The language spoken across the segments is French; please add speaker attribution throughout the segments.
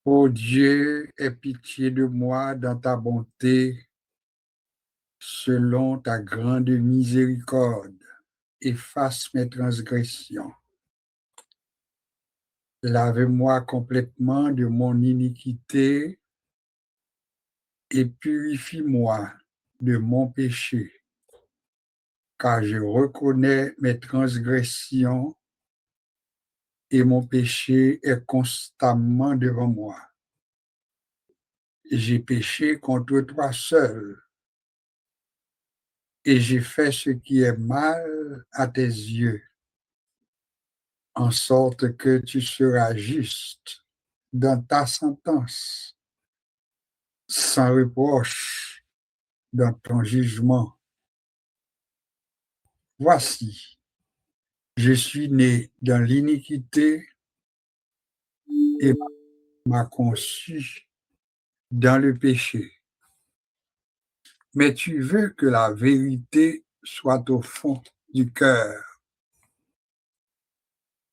Speaker 1: Ô Dieu, aie pitié de moi dans ta bonté, selon ta grande miséricorde. Efface mes transgressions. Lave-moi complètement de mon iniquité et purifie-moi de mon péché, car je reconnais mes transgressions et mon péché est constamment devant moi. J'ai péché contre toi seul et j'ai fait ce qui est mal à tes yeux, en sorte que tu seras juste dans ta sentence, sans reproche dans ton jugement. Voici, je suis né dans l'iniquité et m'a conçu dans le péché. Mais tu veux que la vérité soit au fond du cœur.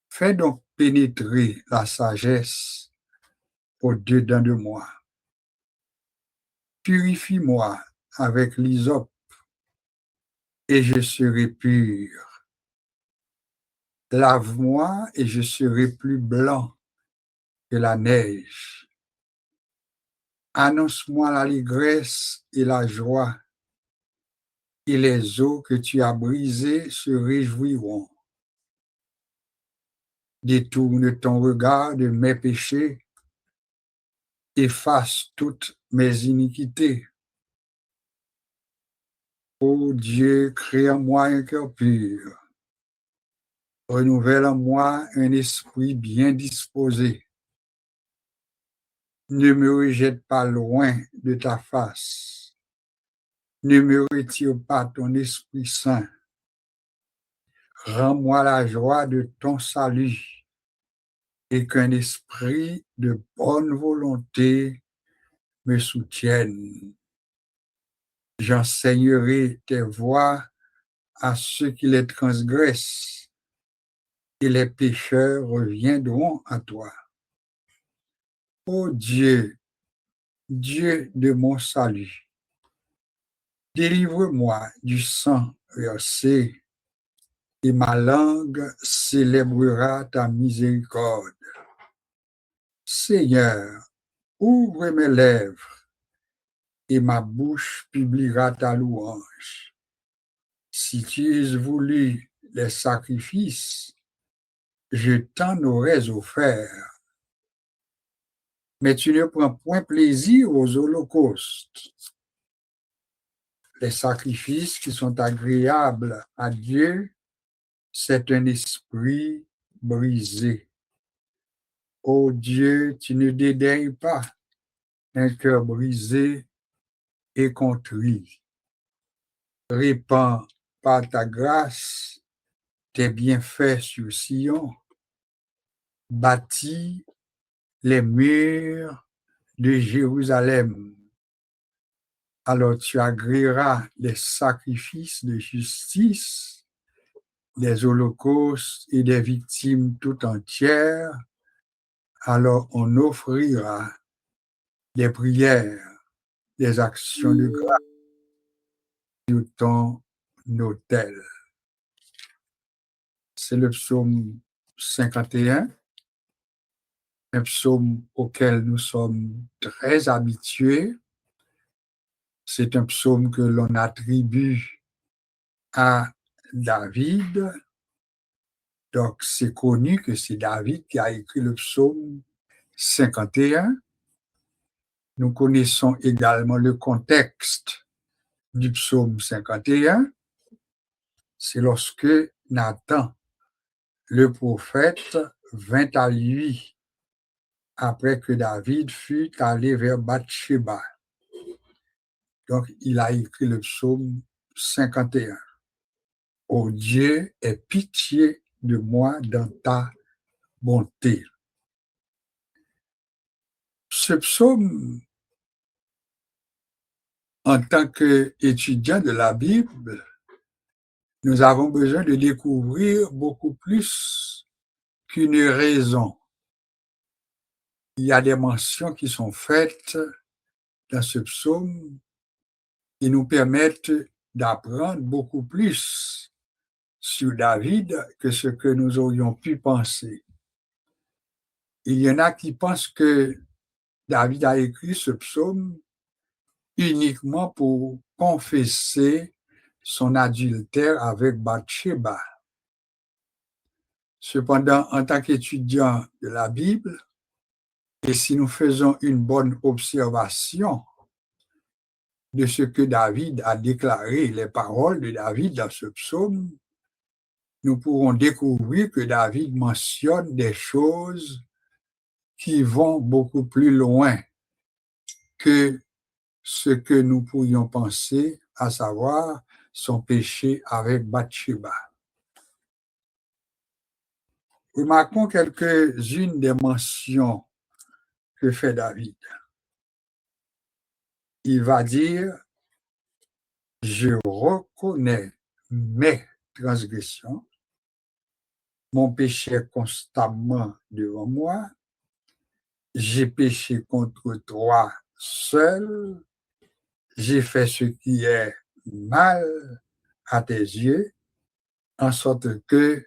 Speaker 1: Fais donc pénétrer la sagesse au-dedans de moi. Purifie-moi avec l'hysope et je serai pur. Lave-moi et je serai plus blanc que la neige. Annonce-moi l'allégresse et la joie, et les eaux que tu as brisées se réjouiront. Détourne ton regard de mes péchés, efface toutes mes iniquités. Ô Dieu, crée en moi un cœur pur. Renouvelle en moi un esprit bien disposé. Ne me rejette pas loin de ta face. Ne me retire pas ton Esprit Saint. Rends-moi la joie de ton salut et qu'un esprit de bonne volonté me soutienne. J'enseignerai tes voies à ceux qui les transgressent et les pécheurs reviendront à toi. Ô Dieu, Dieu de mon salut, délivre-moi du sang versé et ma langue célébrera ta miséricorde. Seigneur, ouvre mes lèvres et ma bouche publiera ta louange. Si tu eusses voulu les sacrifices, je t'en aurais offert. Mais tu ne prends point plaisir aux holocaustes. Les sacrifices qui sont agréables à Dieu, c'est un esprit brisé. Ô Dieu, tu ne dédaignes pas un cœur brisé et contrit. Répands par ta grâce tes bienfaits sur Sion. Bâtis les murs de Jérusalem. Alors tu agréeras les sacrifices de justice, des holocaustes et des victimes tout entières. Alors on offrira des prières, des actions de grâce sur ton autel. C'est le psaume 51, un psaume auquel nous sommes très habitués. C'est un psaume que l'on attribue à David. Donc, c'est connu que c'est David qui a écrit le psaume 51. Nous connaissons également le contexte du psaume 51. C'est lorsque Nathan, le prophète, vint à lui après que David fut allé vers Bathsheba. Donc, il a écrit le psaume 51. Ô Dieu, aie pitié de moi dans ta bonté. Ce psaume, en tant qu'étudiant de la Bible, nous avons besoin de découvrir beaucoup plus qu'une raison. il y a des mentions qui sont faites dans ce psaume qui nous permettent d'apprendre beaucoup plus sur David que ce que nous aurions pu penser. Il y en a qui pensent que David a écrit ce psaume uniquement pour confesser son adultère avec Bathsheba. Cependant, en tant qu'étudiant de la Bible, et si nous faisons une bonne observation de ce que David a déclaré, les paroles de David dans ce psaume, nous pourrons découvrir que David mentionne des choses qui vont beaucoup plus loin que ce que nous pourrions penser, à savoir son péché avec Bathsheba. Remarquons quelques-unes des mentions que fait David. Il va dire, je reconnais mes transgressions, mon péché est constamment devant moi, j'ai péché contre toi seul, j'ai fait ce qui est mal à tes yeux, en sorte que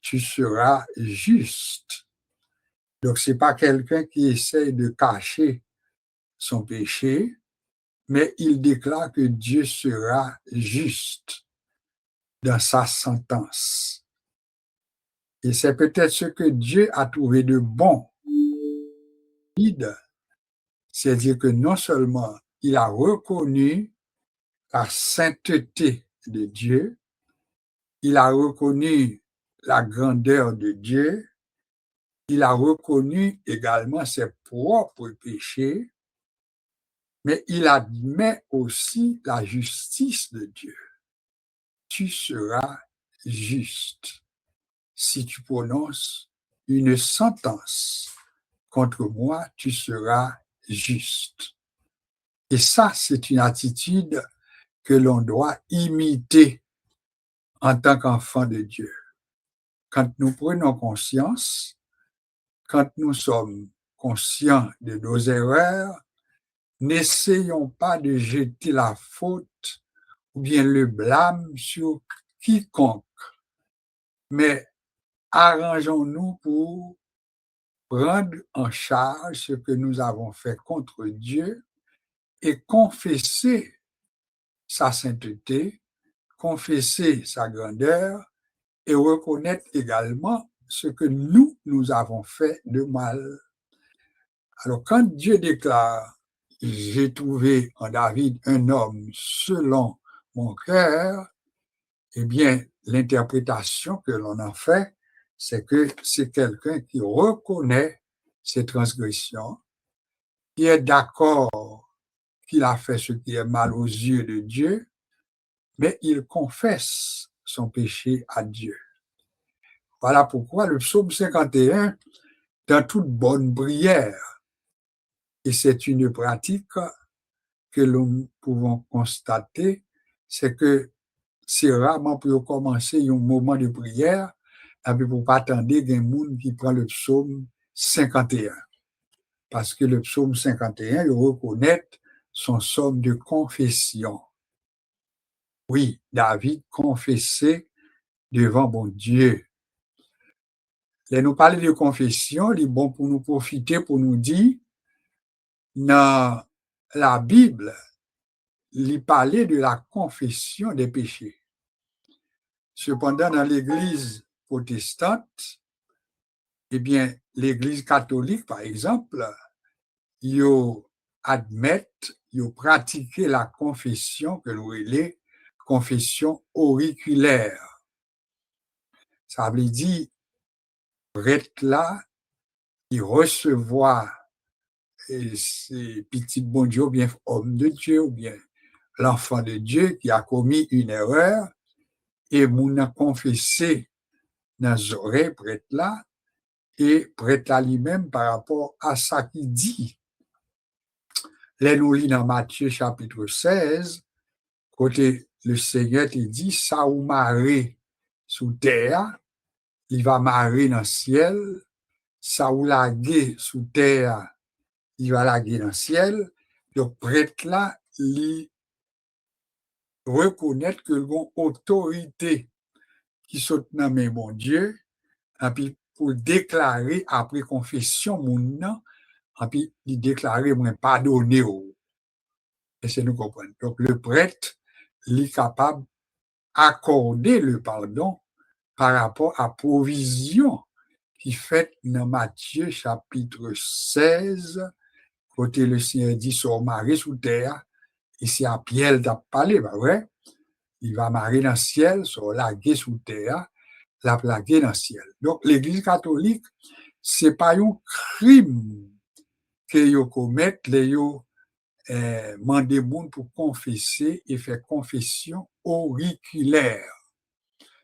Speaker 1: tu seras juste. Donc, ce n'est pas quelqu'un qui essaie de cacher son péché, mais il déclare que Dieu sera juste dans sa sentence. Et c'est peut-être ce que Dieu a trouvé de bon. C'est-à-dire que non seulement il a reconnu la sainteté de Dieu, il a reconnu la grandeur de Dieu, il a reconnu également ses propres péchés, mais il admet aussi la justice de Dieu. Tu seras juste si tu prononces une sentence contre moi, tu seras juste. Et ça, c'est une attitude que l'on doit imiter en tant qu'enfant de Dieu. Quand nous prenons conscience, quand nous sommes conscients de nos erreurs, n'essayons pas de jeter la faute ou bien le blâme sur quiconque, mais arrangeons-nous pour prendre en charge ce que nous avons fait contre Dieu et confesser sa sainteté, confesser sa grandeur et reconnaître également ce que nous avons fait de mal. Alors, quand Dieu déclare « J'ai trouvé en David un homme selon mon cœur », eh bien, l'interprétation que l'on en fait, c'est que c'est quelqu'un qui reconnaît ses transgressions, qui est d'accord qu'il a fait ce qui est mal aux yeux de Dieu, mais il confesse son péché à Dieu. Voilà pourquoi le psaume 51, dans toute bonne prière, et c'est une pratique que nous pouvons constater, c'est que c'est rarement pour commencer un moment de prière, et puis pour pas attendre qu'il y ait un monde qui prend le psaume 51. Parce que le psaume 51, il reconnaît son somme de confession. Oui, David confessait devant bon Dieu. Là, nous parler de confession, il est bon pour nous profiter, pour nous dire, dans la Bible, il parlait de la confession des péchés. Cependant, dans l'Église protestante, eh bien, l'Église catholique, par exemple, ils admettent, ils pratiquent la confession que nous appelons confession auriculaire. Ça veut dire, prêtre là, il recevoir ces petits bon Dieu, ou bien homme de Dieu, ou bien l'enfant de Dieu qui a commis une erreur, et moun a confessé dans les oreilles prêtre là, et prêtre là lui-même par rapport à ça qu'il dit. Là, nous lisons dans Matthieu chapitre 16, côté le Seigneur il dit, ça ou marrer sous terre, il va marrer dans le ciel, ça ou laguer sous terre, il va laguer dans le ciel. Donc, prêtre là, il reconnaître que l'on autorité qui sont nommé mon Dieu, et puis pour déclarer après confession mon nom, et puis il déclarer moi pardonner. Et c'est nous comprendre. Donc, le prêtre, il est capable d'accorder le pardon par rapport à provision qui fait dans Matthieu chapitre 16, côté le Seigneur dit sur Marie sous terre, et c'est à Pierre d'à parler, bah ouais, il va marrer dans le ciel, sur la gué sous terre, la plaguer dans le ciel. Donc, l'Église catholique, c'est pas un crime que yo commettent, les yo mandé moun pour confesser et faire confession auriculaire.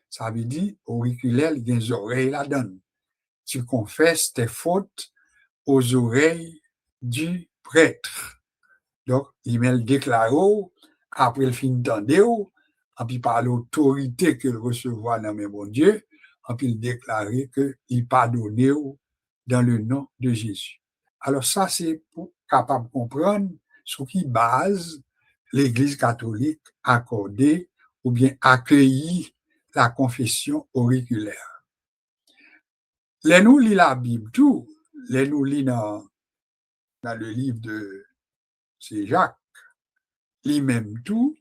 Speaker 1: Ça veut dire, auriculaire, il y a des oreilles là-dedans. Tu confesses tes fautes aux oreilles du prêtre. Donc, il met le déclaro, après le fin d'entendre, et puis par l'autorité qu'il recevra dans mon Dieu, et puis il déclarer qu'il pardonne dans le nom de Jésus. Alors ça, c'est pour capable de comprendre sur qui base l'Église catholique accordée ou bien accueillit la confession auriculaire. Les nous lit la Bible, tout, les nous lit dans le livre de c'est Jacques, lui-même tout,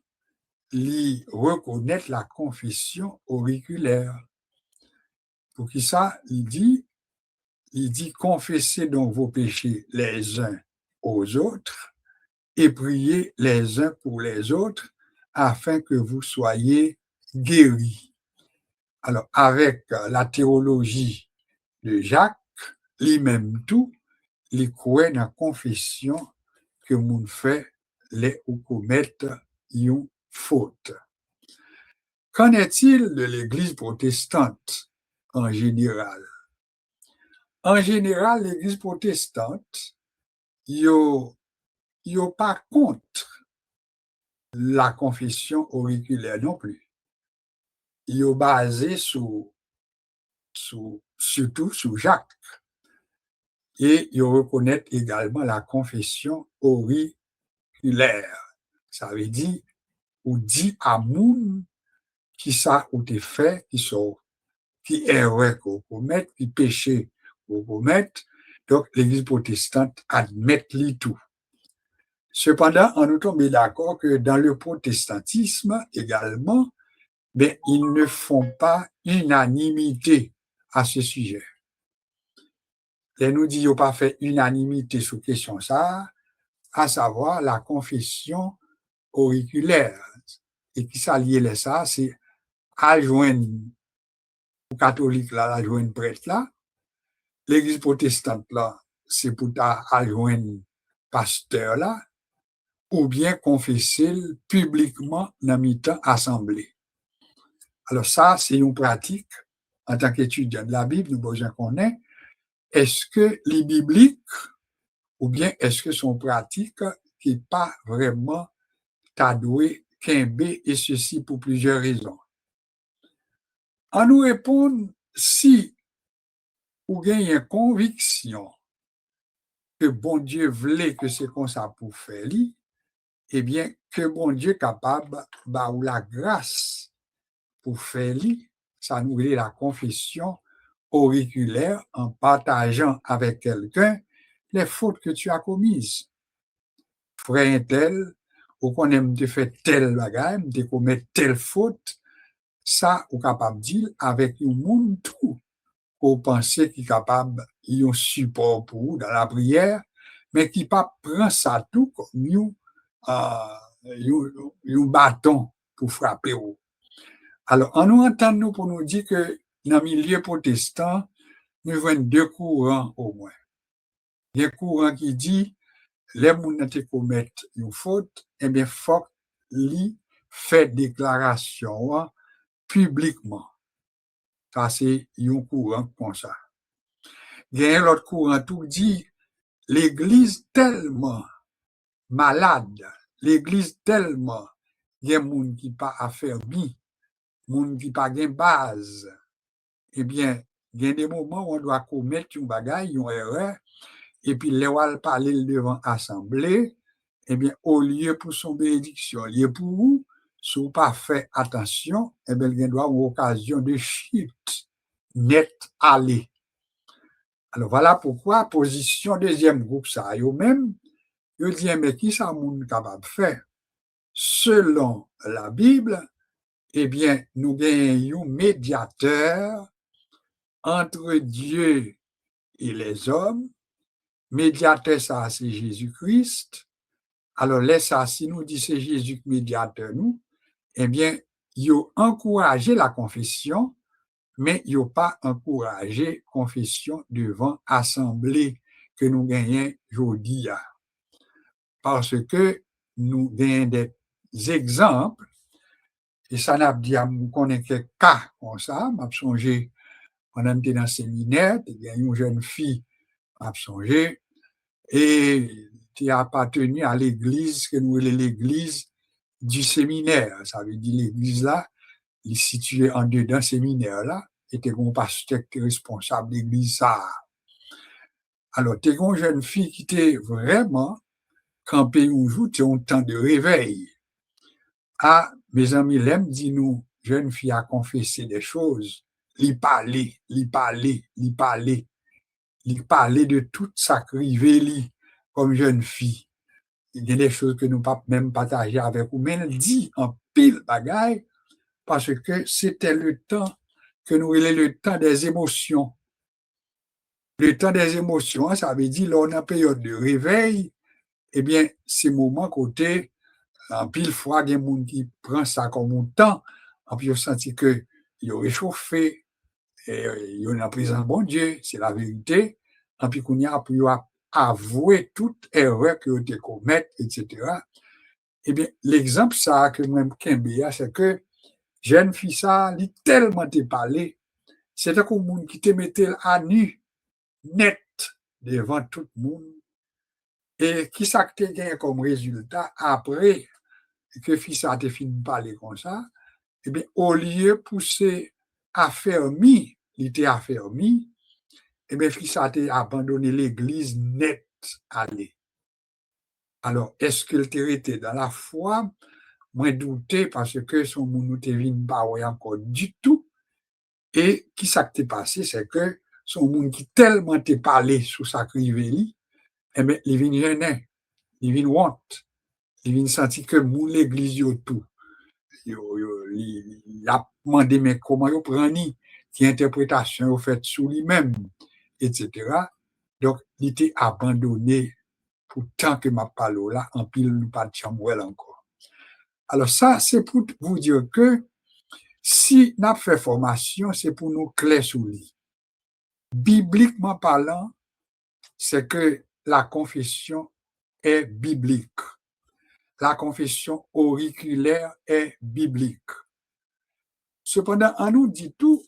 Speaker 1: lui reconnaître la confession auriculaire. Pour qui ça, il dit confessez donc vos péchés les uns aux autres et priez les uns pour les autres afin que vous soyez guéris. Alors, avec la théologie de Jacques, lui-même tout, il croit dans la confession que moun fait les ou commettent une faute. Qu'en est-il de l'Église protestante en général? En général, l'Église protestante, yo pas contre la confession auriculaire non plus. Yo basé surtout sur Jacques. Et ils reconnaissent également la confession auriculaire. Ça veut dire, ou dit à moun qui ça ou te fait, qui erreur qu'on commet, qui péché qu'on commet. Donc, l'Église protestante admet tout. Cependant, on nous tombe d'accord que dans le protestantisme également, mais ils ne font pas unanimité à ce sujet. Et nous disons pas fait unanimité sur question ça, à savoir la confession auriculaire. Et qui s'allie ça, c'est à joindre aux catholiques là, à joindre prêtre là, l'église protestante là, c'est pour à joindre pasteur là, ou bien confesser publiquement dans mi-temps assemblée. Alors ça, c'est une pratique, en tant qu'étudiant de la Bible, nous besoin qu'on ait, est-ce que les bibliques, ou bien est-ce que son pratique qui n'est pas vraiment tadoué, quimbé, et ceci pour plusieurs raisons. En nous répondre, si ou gagne une conviction que bon Dieu voulait que c'est comme ça pour faire, eh bien, que bon Dieu est capable bah, ou la grâce pour faire, ça nous est la confession auriculaire en partageant avec quelqu'un les fautes que tu as commises. Frère tel, ou qu'on aime de faire tel bagage, de commettre telle faute, ça, ou capable de dire avec un monde tout, ou penser qu'il est capable, il y a un support pour vous dans la prière, mais qui pas prend ça tout comme un bâton pour frapper. Alors, on nous entend nous pour nous dire que dans le milieu protestant, nous avons deux courants au moins. Il y a un courant qui dit les gens qui commettent une faute, eh bien, il faut qu'ils fassent déclaration publiquement. Ça, c'est un courant comme ça. Il y a un autre courant qui dit l'Église tellement malade, l'Église tellement, il y a des gens qui pas affermis, des gens qui pas de base, eh bien, il y a des moments où on doit commettre une bagaille, une erreur, et puis les on parler devant l'assemblée, eh bien, au lieu pour son bénédiction, au lieu pour vous, si vous pas fait attention, eh bien, il y a une occasion de chute net aller. Alors voilà pourquoi, position deuxième groupe, ça, eux-mêmes, ils disent, mais qui ça monde capable de faire? Selon la Bible, eh bien, nous gagnons un médiateur entre Dieu et les hommes. Médiateur, ça, c'est Jésus-Christ. Alors, là, ça, si nous disons c'est Jésus qui médiateur nous, eh bien, ils ont encouragé la confession, mais ils n'ont pas encouragé la confession devant l'assemblée que nous gagnons aujourd'hui. Parce que nous gagnons des exemples, et ça n'a pas dit à nous connaître quelques cas comme ça. Je me songé, on était dans le séminaire, il y a une jeune fille, je me songé, et qui appartenu à l'église, que nous appelons l'église du séminaire. Ça veut dire l'église là, il est situé en dedans séminaire là, et t'es un pasteur qui est responsable de l'église ça. Alors, t'es une jeune fille qui était vraiment campée un jour, t'es un temps de réveil. Ah, mes amis, l'aime dit nous, jeune fille a confessé des choses, lui parler de tout ça qui comme jeune fille. Il y a des choses que nous ne pouvons même partager avec vous, mais elle dit en pile bagaille parce que c'était le temps que nous avons le temps des émotions. Le temps des émotions, ça veut dire, là, on a une période de réveil, eh bien, ces moments côté, en pile fois, il y a des gens qui prennent ça comme un temps, en puis ils ont senti qu'ils ont réchauffé, et ils ont pris en bon Dieu, c'est la vérité, en puis qu'on a pu avouer toute erreur qu'ils ont commis, etc. Eh bien, l'exemple ça que moi je c'est que jeune fille ça, il tellement te parlé, c'était comme monde qui te mettait à nu, net, devant tout le monde. Et qui ça que tu gagné comme résultat après que fille ça te fini de parler comme ça, eh bien, au lieu de pousser affermi, il était affermi, eh bien, fille ça a abandonné l'église net, allez. Alors, est-ce qu'il était dans la foi? Moi, douté parce que son monde n'était pas encore du tout. Et qui ça t'est passé, c'est que son monde qui tellement t'est parlé sous sa crivélie, eh bien, il vient gêner, il vient honte, il vient sentir que mon l'église y tout. Il a demandé, mais comment il prend qui interprétation au fait sous lui-même, etc. Donc, il était abandonné pour tant que ma parole là, en pile, nous pas de chambre encore. Alors, ça, c'est pour vous dire que si nous avons fait formation, c'est pour nous clair sous lui. Bibliquement parlant, c'est que la confession est biblique. La confession auriculaire est biblique. Cependant, on nous dit tout,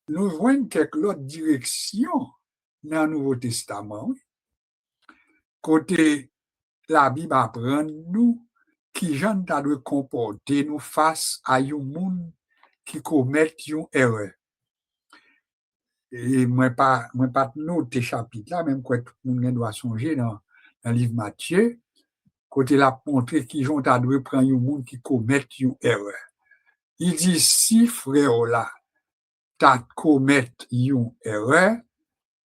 Speaker 1: nous voyons quelques autres directions dans le Nouveau Testament. Côté la Bible apprend nous qui gens doivent comporter nous face à un monde qui commet une erreur. Et moi pas noter chapitre là, même quoi tout le monde doit songer dans le livre Matthieu, côté la montrer qui gens doivent prendre un monde qui commet une erreur. Il dit si frère là t'as commet une erreur,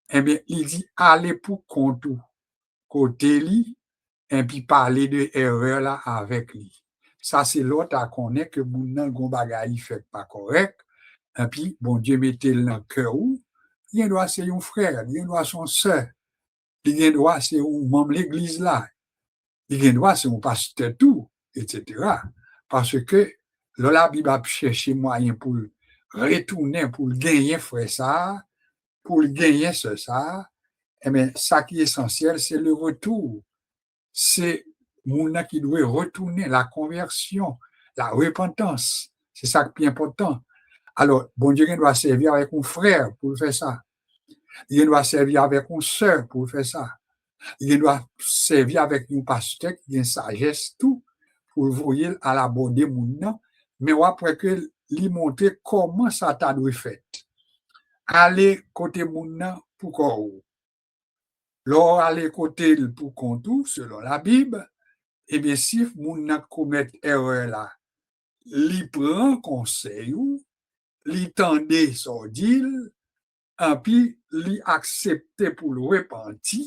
Speaker 1: eh bien il dit allez pour compte côté lui et puis parler de erreur là avec lui. Ça c'est l'autre à connaître que mon nan gon bagaille fait pas correct et puis bon Dieu mettez le dans cœur ou il doit c'est un frère, il doit son sœur, il doit c'est un membre l'église là, il doit c'est un pasteur tout, etc. Parce que là la Bible a cherché moyen pour retourner pour gagner frère ça, pour gagner ce ça, eh bien ça qui est essentiel c'est le retour. C'est mon qui doit retourner la conversion, la repentance. C'est ça qui est important. Alors, bon Dieu, il doit servir avec un frère pour faire ça. Il doit servir avec une sœur pour faire ça. Il doit servir avec un pasteur qui a une sagesse, tout, pour voyer à la bonne des gens. Mais après que lui montrer comment ça t'a dû faire. aller côté moun nan pour corps. Lors aller côté pour compte selon la Bible, eh bien si moun nan commet erreur là, li prend conseil ou, li tende son dit, et puis li accepter pour le repentir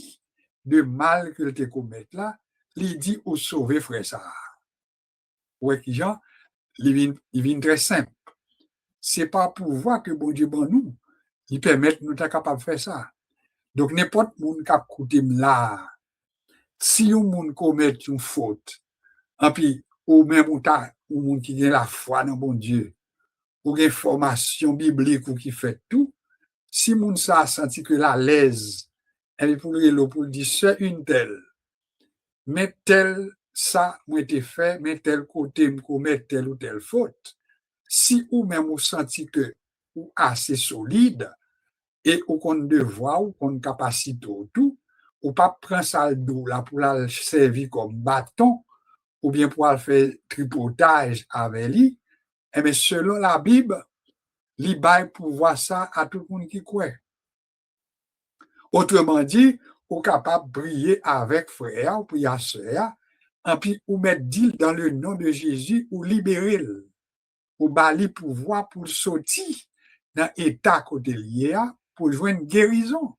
Speaker 1: de mal que te commet là, li dit ou sauver frère ça. Ouais, qui Jean, il vient très simple. C'est pas pouvoir que bon Dieu bon nous, il permet nous être capable de faire ça. Donc n'importe monde qui a écouté là, si un monde commet une faute, et puis ou même ou monde qui a la foi dans bon Dieu, ou une formation biblique ou qui fait tout, si moun ça a senti que la l'aise, elle pour le dire c'est une telle, mais tel ça m'a été fait, mais tel côté me commet telle ou telle faute. Si ou même ou senti que ou assez solide et ou qu'on devoir ou qu'on capacité ou tout, ou pas prendre ça le dos là pour la servir comme bâton ou bien pour le faire tripotage avec lui, eh bien selon la Bible, li bail pouvoir ça à tout le monde qui croit. Autrement dit, ou capable de prier avec frère ou prier sœur, et puis ou mettre deal dans le nom de Jésus ou libérer ou bali pouvoir pour sortir dans l'état côté lié pour jouer une guérison.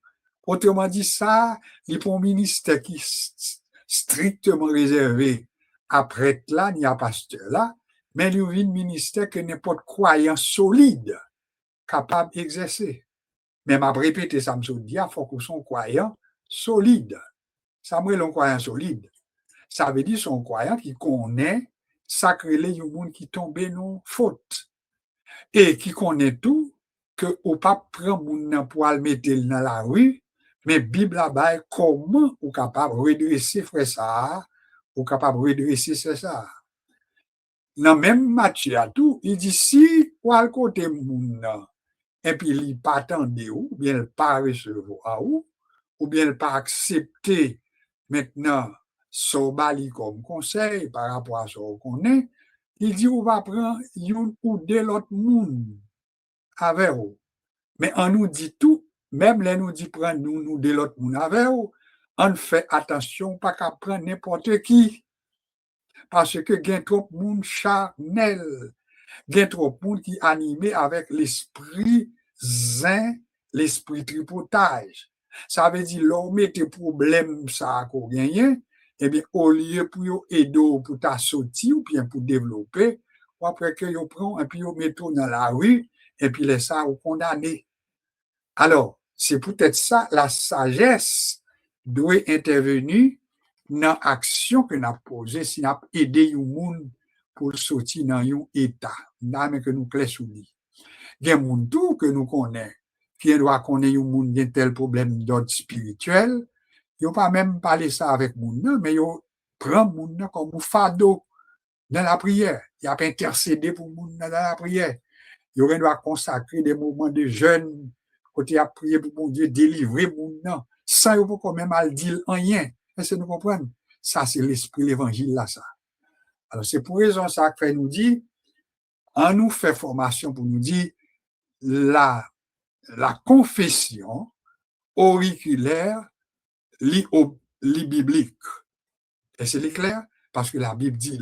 Speaker 1: Autrement dit, ça, il y a un ministère qui est strictement réservé à prêtre là, ni à pasteur là, mais il y a un ministère que n'importe croyant solide capable d'exercer. Même à répéter ça, me dit, il faut qu'on soit croyant solide. Ça me un croyant solide. Ça veut dire son croyant qui connaît sacré les gens qui tombent dans faute et qui connaît tout que ou pas prendre moun pour le mettre dans la rue, mais Bible là-bas comment ou capable redresser frère ça, ou capable redresser c'est ça. Dans même Matthieu à tout, il dit si ou al côté moun et puis il pas attendre ou bien il pas recevoir ou bien il pas accepter maintenant son bali comme conseil par rapport à ce qu'on est, il dit on va prendre une ou deux l'autre monde avec vous. Mais on nous dit tout, même les nous dit prendre nous de l'autre monde avec vous, on fait attention pas qu'à prendre n'importe qui. Parce que il y a trop de monde charnel, il y a trop de monde qui est animé avec l'esprit zen, l'esprit tripotage. Ça veut dire, l'homme tes problèmes, ça qu'on gagne, eh bien, au lieu pour aider pour ta sortir ou bien pour développer, ou après que vous prend et puis vous mettez dans la rue, et puis les ça vous condamner. Alors, c'est peut-être ça, la sagesse doit intervenir dans l'action que nous avons posée, si nous avons aidé les gens pour sortir dans un état, dans que nous clés sous lui. Il y a des gens que nous connaissons, qui doivent connaître un monde qui a tel problème d'ordre spirituel, ils n'ont pas même parlé ça avec les gens, mais ils prennent les gens comme un fardeau dans la prière. Ils ont intercédé pour les gens dans la prière. Ils doivent consacrer des moments de jeûne, côté à prier pour mon Dieu, délivrer les gens, sans qu'ils quand même mal dire rien. Est-ce que nous comprenons? Ça, c'est l'esprit de l'évangile là, ça. Alors, c'est pour raison ça que nous dit, on nous fait formation pour nous dire la confession auriculaire li biblique. Et c'est clair parce que la Bible dit,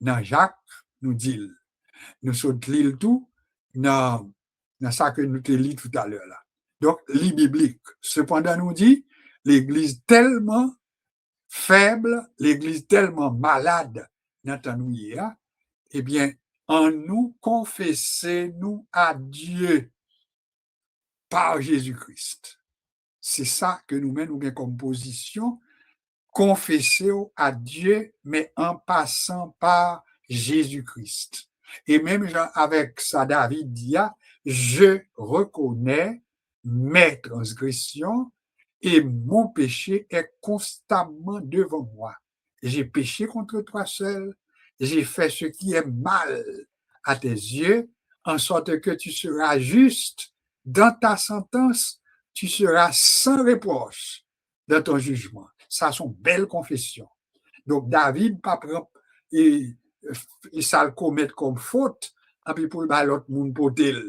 Speaker 1: dans Jacques, nous dit, nous sommes l'île tout, dans ça que nous te lit tout à l'heure là. Donc, li biblique. Cependant, nous dit, l'Église tellement faible, l'Église tellement malade, n'entendons-nous, eh bien, en nous confesser nous à Dieu par Jésus-Christ. C'est ça que nous menons comme position, confesser à Dieu, mais en passant par Jésus-Christ. Et même avec ça, David dit, je reconnais mes transgressions et mon péché est constamment devant moi. J'ai péché contre toi seul, j'ai fait ce qui est mal à tes yeux, en sorte que tu seras juste dans ta sentence, tu seras sans reproche dans ton jugement. Ça, sont belles confessions. Donc, David, pas prend, et ça le commet comme faute, et puis pour l'autre monde pour tel.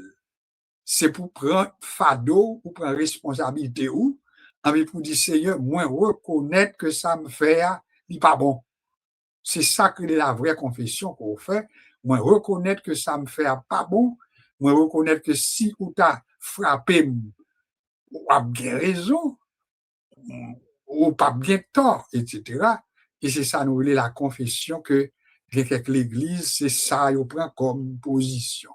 Speaker 1: c'est pour prendre fardeau ou prendre responsabilité ou, et pour dire, Seigneur, moi reconnaître que ça me fait, il pas bon. C'est ça que la vraie confession qu'on fait. Moi reconnaître que ça me fait pas bon. Moi reconnaître que si ou t'as frappé, ou a bien raison, ou pas bien tort, etc. Et c'est ça, nous voulons la confession que l'Église, c'est ça, il prend comme position.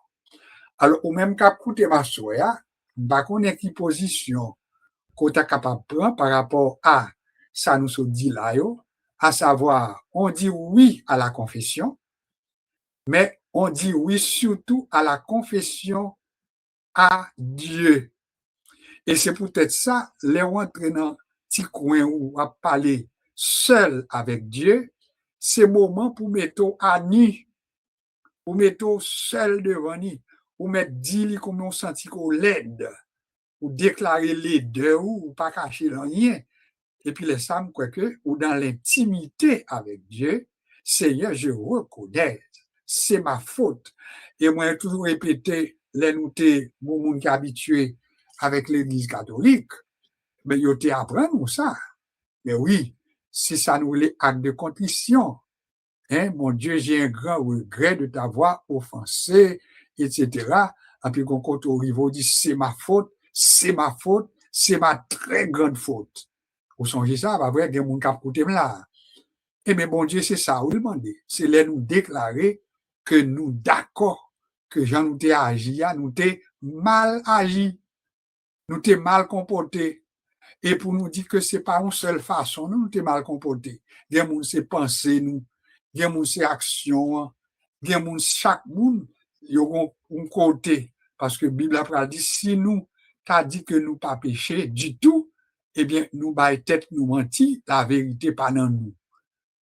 Speaker 1: Alors, au même cas, écoutez ma soeur, bah, qu'on est qui position qu'on est capable de prendre par rapport à ça nous se dit là, à savoir, on dit oui à la confession, mais on dit oui surtout à la confession à Dieu. Et c'est peut-être ça, les rentrer dans petit coin où on parler seul avec Dieu, c'est moment pour mettre à nu, pour mettre seul devant nous, pour mettre dit comme on senti qu'on l'aide, ou déclarer les deux ou pas cacher rien. Et puis les femmes, quoi que, ou dans l'intimité avec Dieu, Seigneur, je reconnais, c'est ma faute. Et moi, j'ai toujours répété, les noutés, mon monde qui est habitué avec l'Église catholique, mais ils ont apprendre ça. Mais oui, si ça nous les actes de contrition, hein, mon Dieu, j'ai un grand regret de t'avoir offensé, etc. Et puis, quand au niveau dit, c'est ma faute, c'est ma faute, c'est ma très grande faute. Vous songez ça, va vrai, il y a des gens qui écoutent là. Eh bien, bon Dieu, c'est ça, vous demandez. C'est là nous déclarer que nous d'accord, que Jean nous t'ai agi, nous t'ai mal agi, nous t'ai mal comporté. Et pour nous dire que c'est pas une seule façon, nous t'ai mal comporté. Il y a c'est penser nous, il y a c'est action, il y a chaque monde, il y a un côté. Parce que la Bible a dit, si nous, t'as dit que nous pas péché du tout, eh bien, nous, bah, tête nous mentir, la vérité pas dans nous.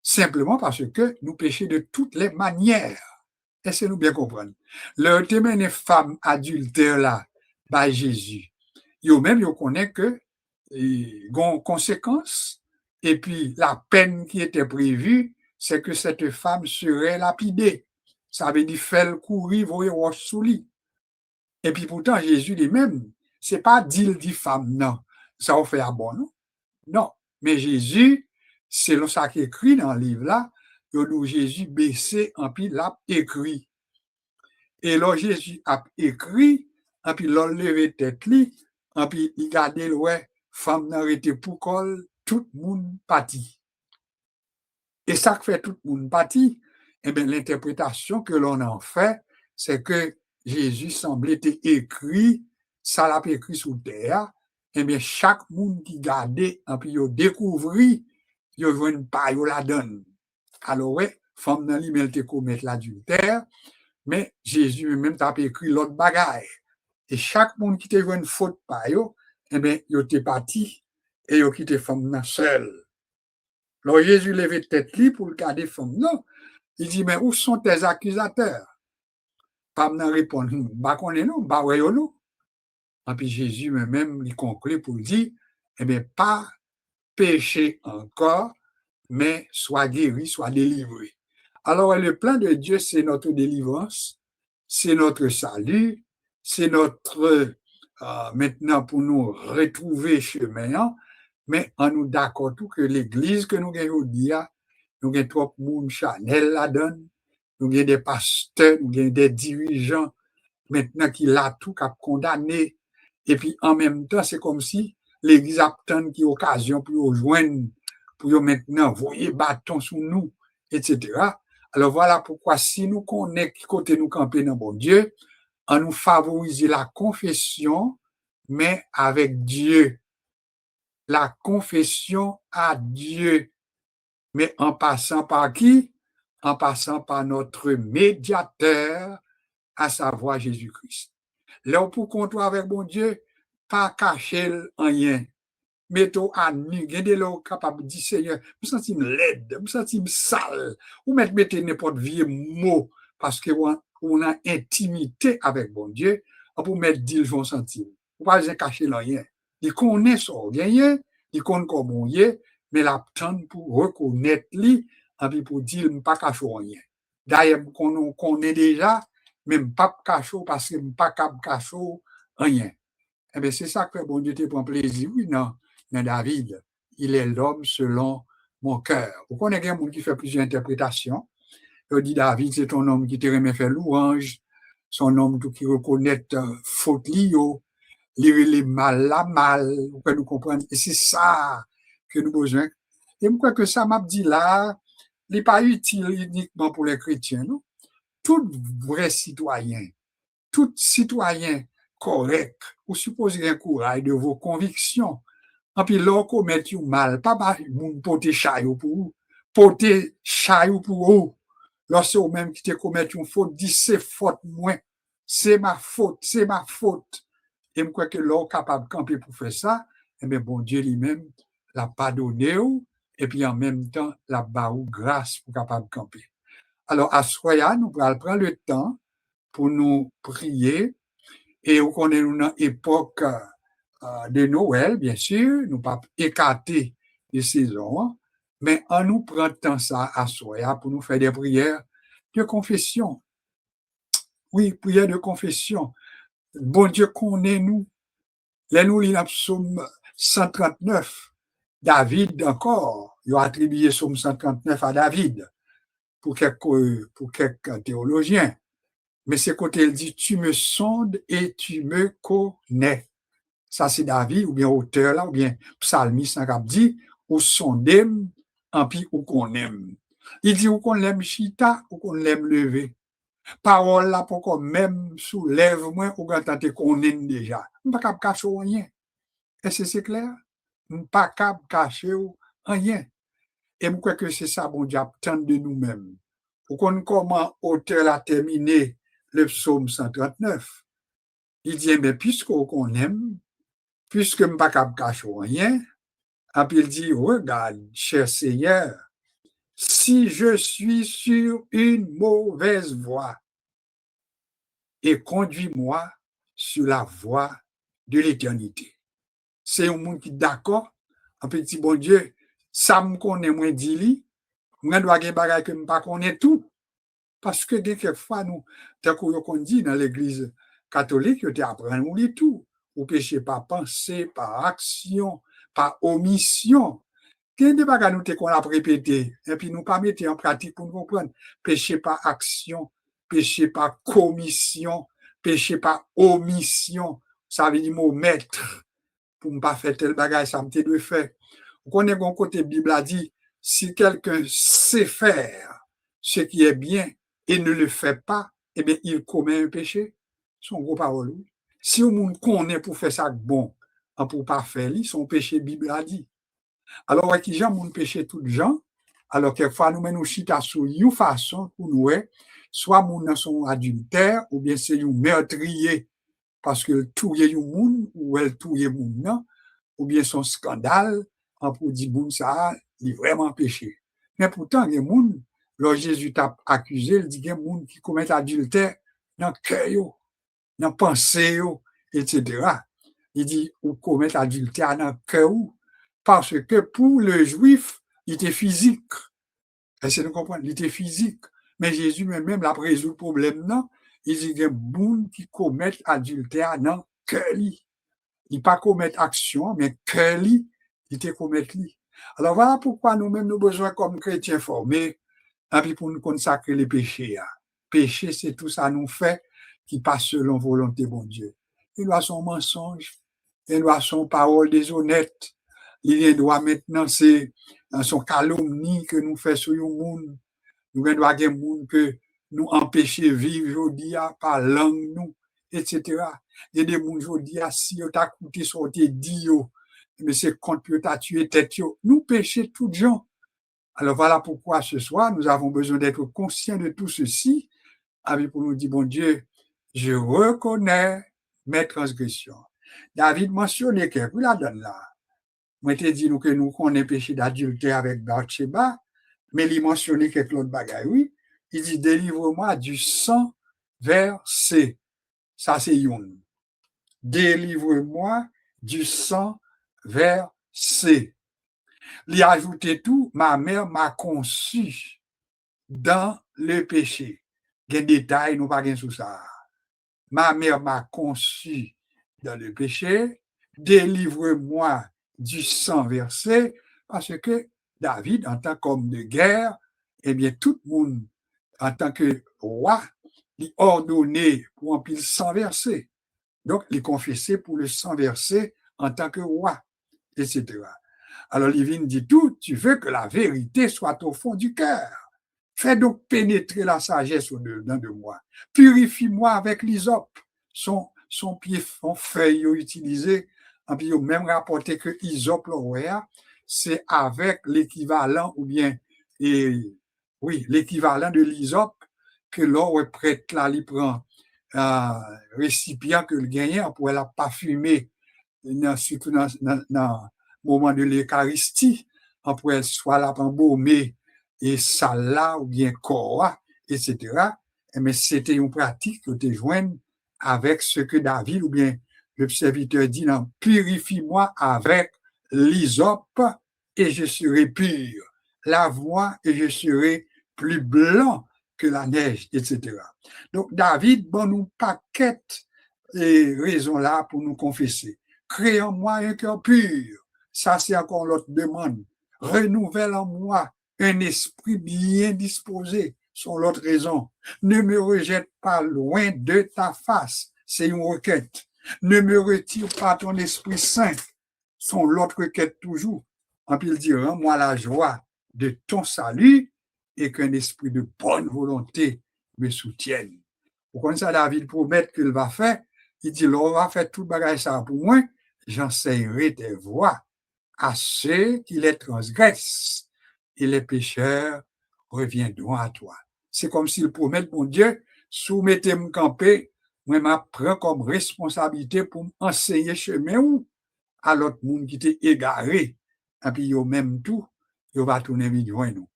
Speaker 1: Simplement parce que nous péchons de toutes les manières. Est-ce que nous bien comprendre? Le témoin des femmes adultères là, par Jésus, yo même yo connaît que gon conséquence et puis la peine qui était prévue, c'est que cette femme serait lapidée. Ça veut dire faire courir voyer roche sous lit. Et puis pourtant Jésus lui-même, c'est pas dit femme non, ça on fait à bon non. Non, mais Jésus, selon ça qui est écrit dans le livre là, où Jésus baissé en puis l'a écrit. Et là, Jésus a écrit, et puis là, levé tête li, et puis il gardait le ouais, femme n'a été pour col, tout le monde parti. Et ça fait tout le monde parti, eh bien, l'interprétation que l'on en fait, c'est que Jésus semblait être écrit, ça l'a écrit sous terre, eh bien, chaque monde qui gardait, et puis il découvrit, il voit une paille, il la donne. Alors, ouais, femme n'a lui, elle te commettre l'adultère, mais Jésus même t'a écrit l'autre bagaille. Et chaque monde qui te voit une faute par yo, eh bien, il était parti et il quitté femme seule. Alors Jésus levait tête li pour garder femme non. Il dit, mais où sont tes accusateurs? Femme n'a répondu, bah qu'on est non, bah ouais non. Et puis Jésus même il conclut pour dire, eh bien, pas péché encore, mais soit guéri, soit délivré. Alors, le plan de Dieu, c'est notre délivrance, c'est notre salut, c'est notre, maintenant pour nous retrouver chemin, mais en nous d'accord tout que l'église que nous gagnons aujourd'hui, nous gagnons trop de monde Chanel la donne, nous gagnons des pasteurs, nous gagnons des dirigeants, maintenant qui l'a tout, qui a condamné, et puis en même temps, c'est comme si l'église a tant qui occasion pour joindre, pour maintenant voyer bâton sous nous, etc. Alors voilà pourquoi si nous connaissons côté nous camper dans bon Dieu, on nous favorise la confession, mais avec Dieu. La confession à Dieu, mais en passant par qui? En passant par notre médiateur, à savoir Jésus-Christ. Là, pour compter avec bon Dieu, pas cacher rien. Mettons à nu, gardez l'eau capable de dire Seigneur, vous sentez laide, vous sentez sale, ou mettez n'importe vieux mot, parce que on a intimité avec bon Dieu, pour mettre dire vont sentir. Vous pas cacher rien. Il connaît son gagné, il connaît comme bon Dieu, mais l'attend pour reconnaître lui, et puis pour dire pas cacher rien. D'ailleurs, qu'on connaît déjà, même pas cacher parce que pas cap cacher rien. Eh bien, c'est ça que bon Dieu te prend plaisir, oui, non, dans David. Il est l'homme selon mon cœur. Vous connaissez un monde qui fait plusieurs interprétations. Il dit David, c'est un homme qui te remet faire louange, son homme qui reconnaît faute lio, les mal la mal, pour que nous comprenions. Et c'est ça que nous avons besoin. Et je crois que ça m'a dit là, il n'est pas utile uniquement pour les chrétiens, non? Tout vrai citoyen, tout citoyen correct, vous supposez un courage de vos convictions. Et puis, là, commet du mal, pas moun pote chayou pour vous, pote chayou pour vous. Lorsque vous même qui te commet une faute, dit c'est faute moi, c'est ma faute, c'est ma faute. Et je crois que là, capable de camper pour faire ça, et bien, bon Dieu lui-même l'a pardonné, et puis en même temps, l'a barou grâce pour capable de camper. Alors, à Soya, nous allons prendre le temps pour nous prier, et on connaît une époque de Noël, bien sûr, nous pas écarter les saisons, mais on nous prend temps ça à Soya pour nous faire des prières de confession. Oui, prière de confession. Bon Dieu connaît nous. Là, nous lisons Psaume 139. David encore, il a attribué Psaume 139 à David pour quelques théologiens. Mais c'est quand il dit, tu me sondes et tu me connais. Ça, c'est David, ou bien auteur là, ou bien psalmiste, qui dit, ou sondem, en puis ou qu'on aime. Il dit, ou qu'on l'aime chita, ou qu'on l'aime lever. Parole là, pour qu'on même soulève moi, ou quand t'es qu'on aime déjà. On pas capable cacher rien. Est-ce que c'est clair? On pas capable cacher rien. Et je crois que c'est ça, bon Dieu, attend de nous-mêmes. Pour qu'on comment auteur a terminé le psaume 139. Il dit, mais puisqu'on aime, puisque je ne suis pas capable de cacher rien, et puis il dit, regarde, cher Seigneur, si je suis sur une mauvaise voie, et conduis-moi sur la voie de l'éternité. C'est un monde qui est d'accord, et puis il dit, bon Dieu, ça me connaît moins dit, moi dois gagner bagage que me pas connaît tout, parce que quelquefois nous, tant qu'on dit dans l'église catholique, tu apprends nous lit tout. Ou péché par pensée, par action, par omission. Il y a des bagages nous qu'on a répété, et puis nous pas mettre en pratique pour nous comprendre. Péché par action, péché par commission, péché par omission. Ça veut dire mot maître. Pour ne pas faire tel bagage, ça me de faire. Vous connaissez mon côté Bible a dit, si quelqu'un sait faire ce qui est bien et ne le fait pas, eh bien, il commet un péché. Son gros parole. Si le monde connaît pour faire ça bon, pour pas faire, son péché, Bible a dit. Alors, qui gens mon péché tout gens, alors quelquefois nous nous chita sur une façon pour nous, soit moun sont adultère ou bien c'est un meurtrier parce que touye un monde ou elle touye moun, ou bien son scandale, pour dire bon ça, il est vraiment péché. Mais pourtant, il y a des gens, lorsque Jésus t'a accusé, il dit qu'il y a des gens qui commettent adultère dans le cœur, dans la pensée, etc. Il dit, ou commettent adultère dans le cœur, parce que pour le juif, il était physique. Essayez de comprendre, il était physique. Mais Jésus même l'a résolu le problème, non? Il dit qu'il y a des gens qui commettent adultère dans le cœur. Il pas commettre action, mais cœur, il te commettre lui. Alors voilà pourquoi nous-mêmes nous besoin comme chrétiens formés, et puis pour nous consacrer les péchés. Péché, c'est tout ça nous fait qui passe selon volonté bon Dieu. Il doit son mensonge, il doit son parole déshonnête, il doit maintenant c'est son calomnie que nous fait sur le monde. Nous doit des monde que nous empêcher de vivre aujourd'hui par langue nous, etc. Il y a des gens aujourd'hui, si on t'a coûté sur tes dit, mais c'est contre que tu as tué tête. Nous péchons tous gens. Alors voilà pourquoi ce soir, nous avons besoin d'être conscients de tout ceci, avec pour nous dire, bon Dieu, je reconnais mes transgressions. David mentionnait que, vous la donne là. Moi, je dit que nous connaissons péché d'adultère avec Bathsheba, mais il mentionnait quelque autre bagaille, oui. Il dit, délivre-moi du sang versé. Ça, c'est Youn. Délivre-moi du sang versé. Il a ajouté tout, ma mère m'a conçu dans le péché. Il y a des détails, nous pas sous ça. Ma mère m'a conçu dans le péché, délivre-moi du sang versé, parce que David, en tant qu'homme de guerre, eh bien, tout le monde, en tant que roi, il ordonné pour remplir le sang versé. Donc, il confessait pour le sang versé en tant que roi, etc. Alors, Livine dit tout, tu veux que la vérité soit au fond du cœur. Fais donc pénétrer la sagesse au-dedans de moi. Purifie-moi avec l'hysope. Son pied, son feuille utilisé, et puis même rapporté que hysope, c'est avec l'équivalent, ou bien, oui, l'équivalent de l'hysope que l'on prête là, il prend un récipient que le gagnant pour la parfumer surtout dans le moment de l'Eucharistie, après soit là embaumer et ça là ou bien corps, etc. Mais c'était une pratique que tu joignes avec ce que David ou bien le serviteur dit, purifie-moi avec l'hysope et je serai pur. Lave-moi et je serai plus blanc que la neige, etc. Donc David, bon, nous paquette les raisons là pour nous confesser. Crée en moi un cœur pur. Ça, c'est encore l'autre demande. Renouvelle en moi un esprit bien disposé. C'est l'autre raison. Ne me rejette pas loin de ta face. C'est une requête. Ne me retire pas ton Esprit Saint. C'est l'autre requête toujours. En puis il dit, rends-moi la joie de ton salut et qu'un esprit de bonne volonté me soutienne. Pourquoi ça, David promet qu'il va faire? Il dit, on va faire tout le bagage ça pour moi, j'enseignerai tes voies à ceux qui les transgressent et les pécheurs reviendront à toi. C'est comme s'il promet, mon Dieu, soumettez-moi camper, moi m'apprends comme responsabilité pour m'enseigner chemin ou à l'autre monde qui t'est égaré. Et puis, yo même tout, yo va tourner vite nous.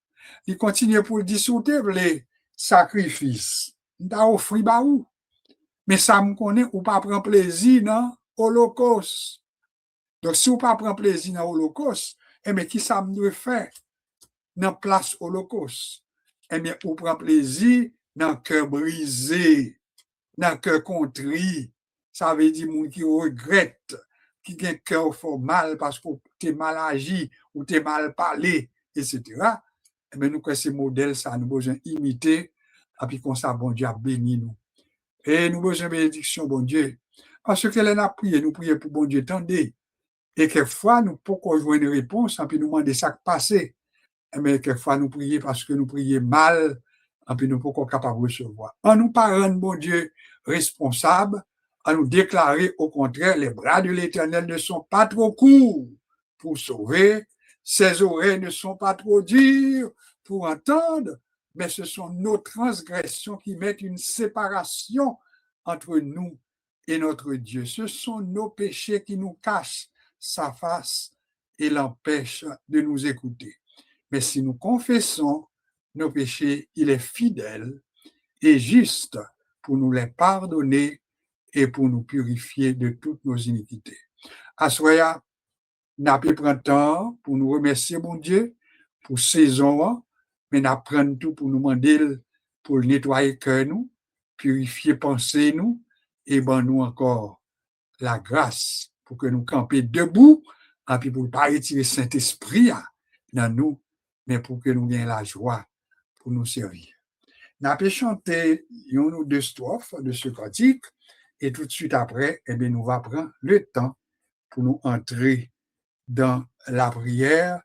Speaker 1: Il continue pour discuter les sacrifices. T'as offert bah où? Mais ça me connaît ou pas prendre plaisir dans l'Holocauste. Donc, si ou pas prendre plaisir dans l'Holocauste, eh bien, qui ça me doit faire dans place Holocauste? Eh bien, ou prend plaisir dans le cœur brisé, dans le cœur contrit. Ça veut dire moun qui regrette, qui a un cœur fort mal parce que tu es mal agi ou tu es mal parlé, etc. Eh bien, nous, que ces modèles, ça, nous besoin imiter, et puis, comme ça, bon Dieu a béni nous. Et nous besoin de bénédiction, bon Dieu. Parce que l'on a prié, nous prions pour bon Dieu, tendez. Et quelquefois, nous pouvons jouer une réponse, et puis nous demander ça qui passé. Mais quelquefois, nous prions parce que nous prions mal, et puis nous pouvons capables de recevoir. En nous parlant, bon Dieu, responsable, à nous déclarer au contraire, les bras de l'Éternel ne sont pas trop courts pour sauver, ses oreilles ne sont pas trop dures pour entendre, mais ce sont nos transgressions qui mettent une séparation entre nous et notre Dieu. Ce sont nos péchés qui nous cachent sa face et l'empêchent de nous écouter. Mais si nous confessons nos péchés, il est fidèle et juste pour nous les pardonner et pour nous purifier de toutes nos iniquités. Assoya, n'a pas pris temps pour nous remercier, mon Dieu, pour saison, mais n'a prendre tout pour nous demander pour nettoyer cœur nous, purifier pensée nous, et ben nous encore la grâce pour que nous campions debout, et puis pour ne pas retirer Saint-Esprit dans nous, mais pour que nous ayons la joie pour nous servir. Nous avons chanté une ou deux strophes de ce cantique, et tout de suite après, eh bien, nous allons prendre le temps pour nous entrer dans la prière,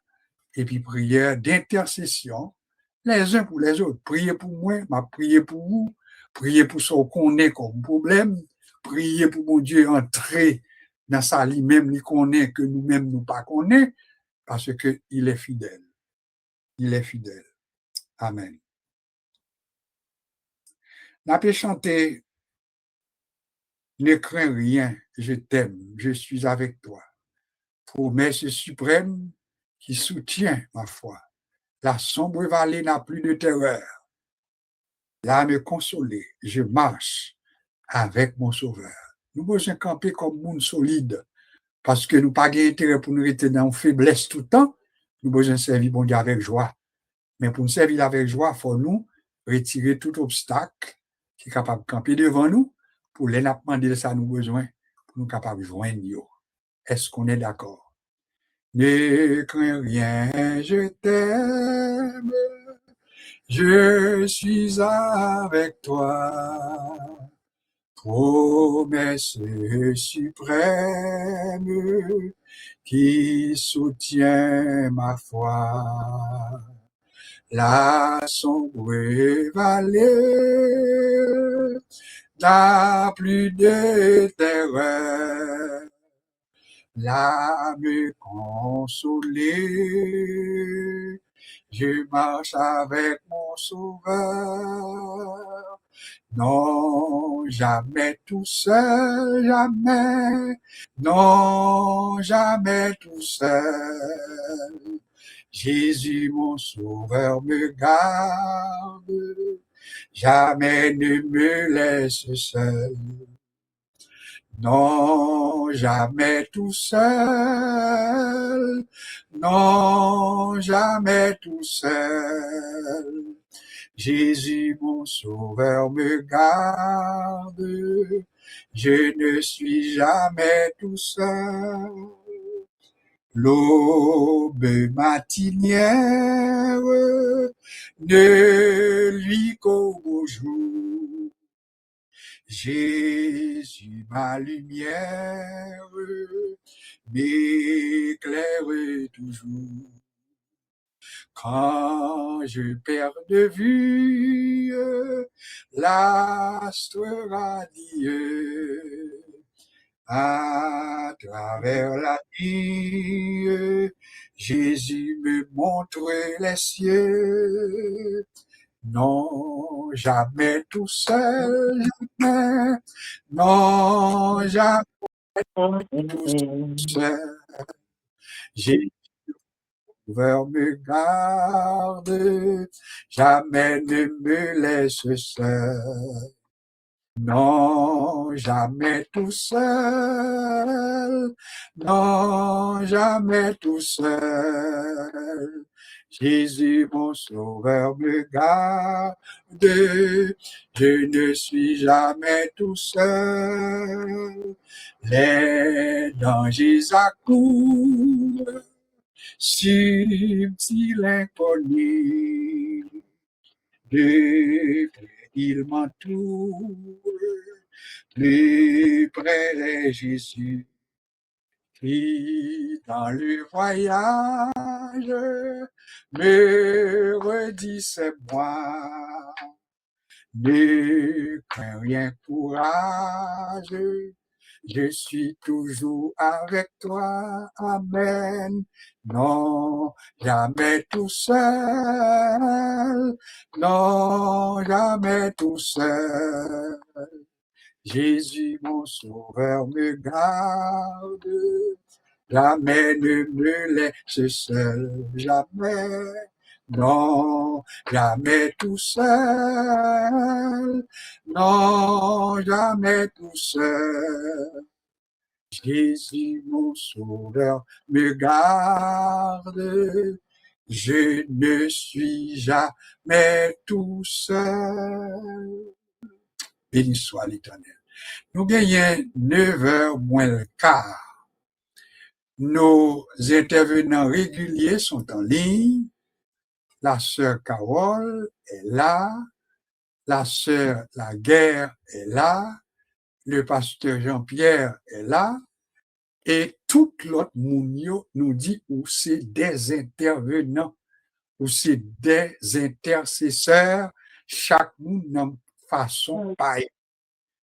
Speaker 1: et puis prière d'intercession, les uns pour les autres. Priez pour moi, m'a prié pour vous, priez pour ce qu'on est comme problème, priez pour mon Dieu entrer dans sa vie même, lui connaît que nous-mêmes nous pas connaît, parce qu'il est fidèle. Il est fidèle. Amen. N'a pas chanté ne crains rien, je t'aime, je suis avec toi. Promesse suprême qui soutient ma foi. La sombre vallée n'a plus de terreur. L'âme consolée, je marche avec mon sauveur. Nous besoin camper comme monde solide parce que nous pas intérêt pour nous rester dans une faiblesse tout le temps. Nous besoin servir bon Dieu avec joie. Mais pour nous servir avec joie, il faut nous retirer tout obstacle qui est capable de camper devant nous pour les demander ça nous besoin pour nous capables de joindre. Est-ce qu'on est d'accord? Ne crains rien, je t'aime, je suis avec toi. Promesse suprême qui soutient ma foi. La sombre vallée n'a plus de terreur. Là me consoler, je marche avec mon sauveur. Non, jamais tout seul, jamais, non, jamais tout seul. Jésus, mon sauveur, me garde, jamais ne me laisse seul. Non, jamais tout seul, non, jamais tout seul. Jésus, mon sauveur, me garde, je ne suis jamais tout seul. L'aube matinière ne lui qu'au beau jour. Jésus, ma lumière, m'éclaire toujours. Quand je perds de vue l'astre radieux, à travers la nuit, Jésus me montre les cieux. Non, jamais tout seul, jamais, non, jamais tout seul. Jésus me garde, jamais ne me laisse seul. Non, jamais tout seul, non, jamais tout seul. Jésus, mon sauveur, me garde, je ne suis jamais tout seul. Les dangers accourent, subtil inconnu, de près il m'entoure, plus près est Jésus, qui dans le voyage me redit c'est moi. Ne crains rien, courage, je suis toujours avec toi, amen. Non, jamais tout seul, non, jamais tout seul. Jésus, mon sauveur, me garde, jamais ne me laisse seul, jamais. Non, jamais tout seul, non, jamais tout seul. Jésus, mon sauveur, me garde, je ne suis jamais tout seul. Béni soit l'Éternel. Nous gagnons 9h moins le quart. Nos intervenants réguliers sont en ligne. La sœur Carole est là, la sœur Laguerre est là, le pasteur Jean-Pierre est là, et tout l'autre monde nous dit ou c'est des intervenants, ou c'est des intercesseurs, chaque monde de façon pareille.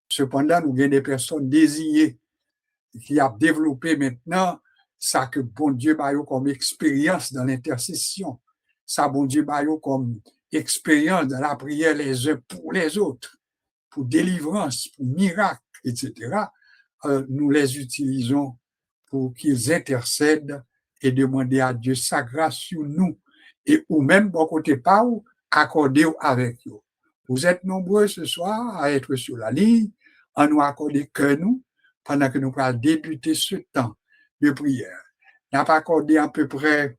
Speaker 1: Cependant, nous avons des personnes désignées qui a développé maintenant ça que bon Dieu m'a eu comme expérience dans l'intercession. Ça, bon Dieu m'a eu comme expérience dans la prière les uns pour les autres, pour délivrance, pour miracle, etc. Nous les utilisons pour qu'ils intercèdent et demander à Dieu sa grâce sur nous. Et ou même, bon côté pas, accorder avec nous. Vous êtes nombreux ce soir à être sur la ligne, à nous accorder que nous, pendant que nous allons débuter ce temps de prière. Nous avons accordé à peu près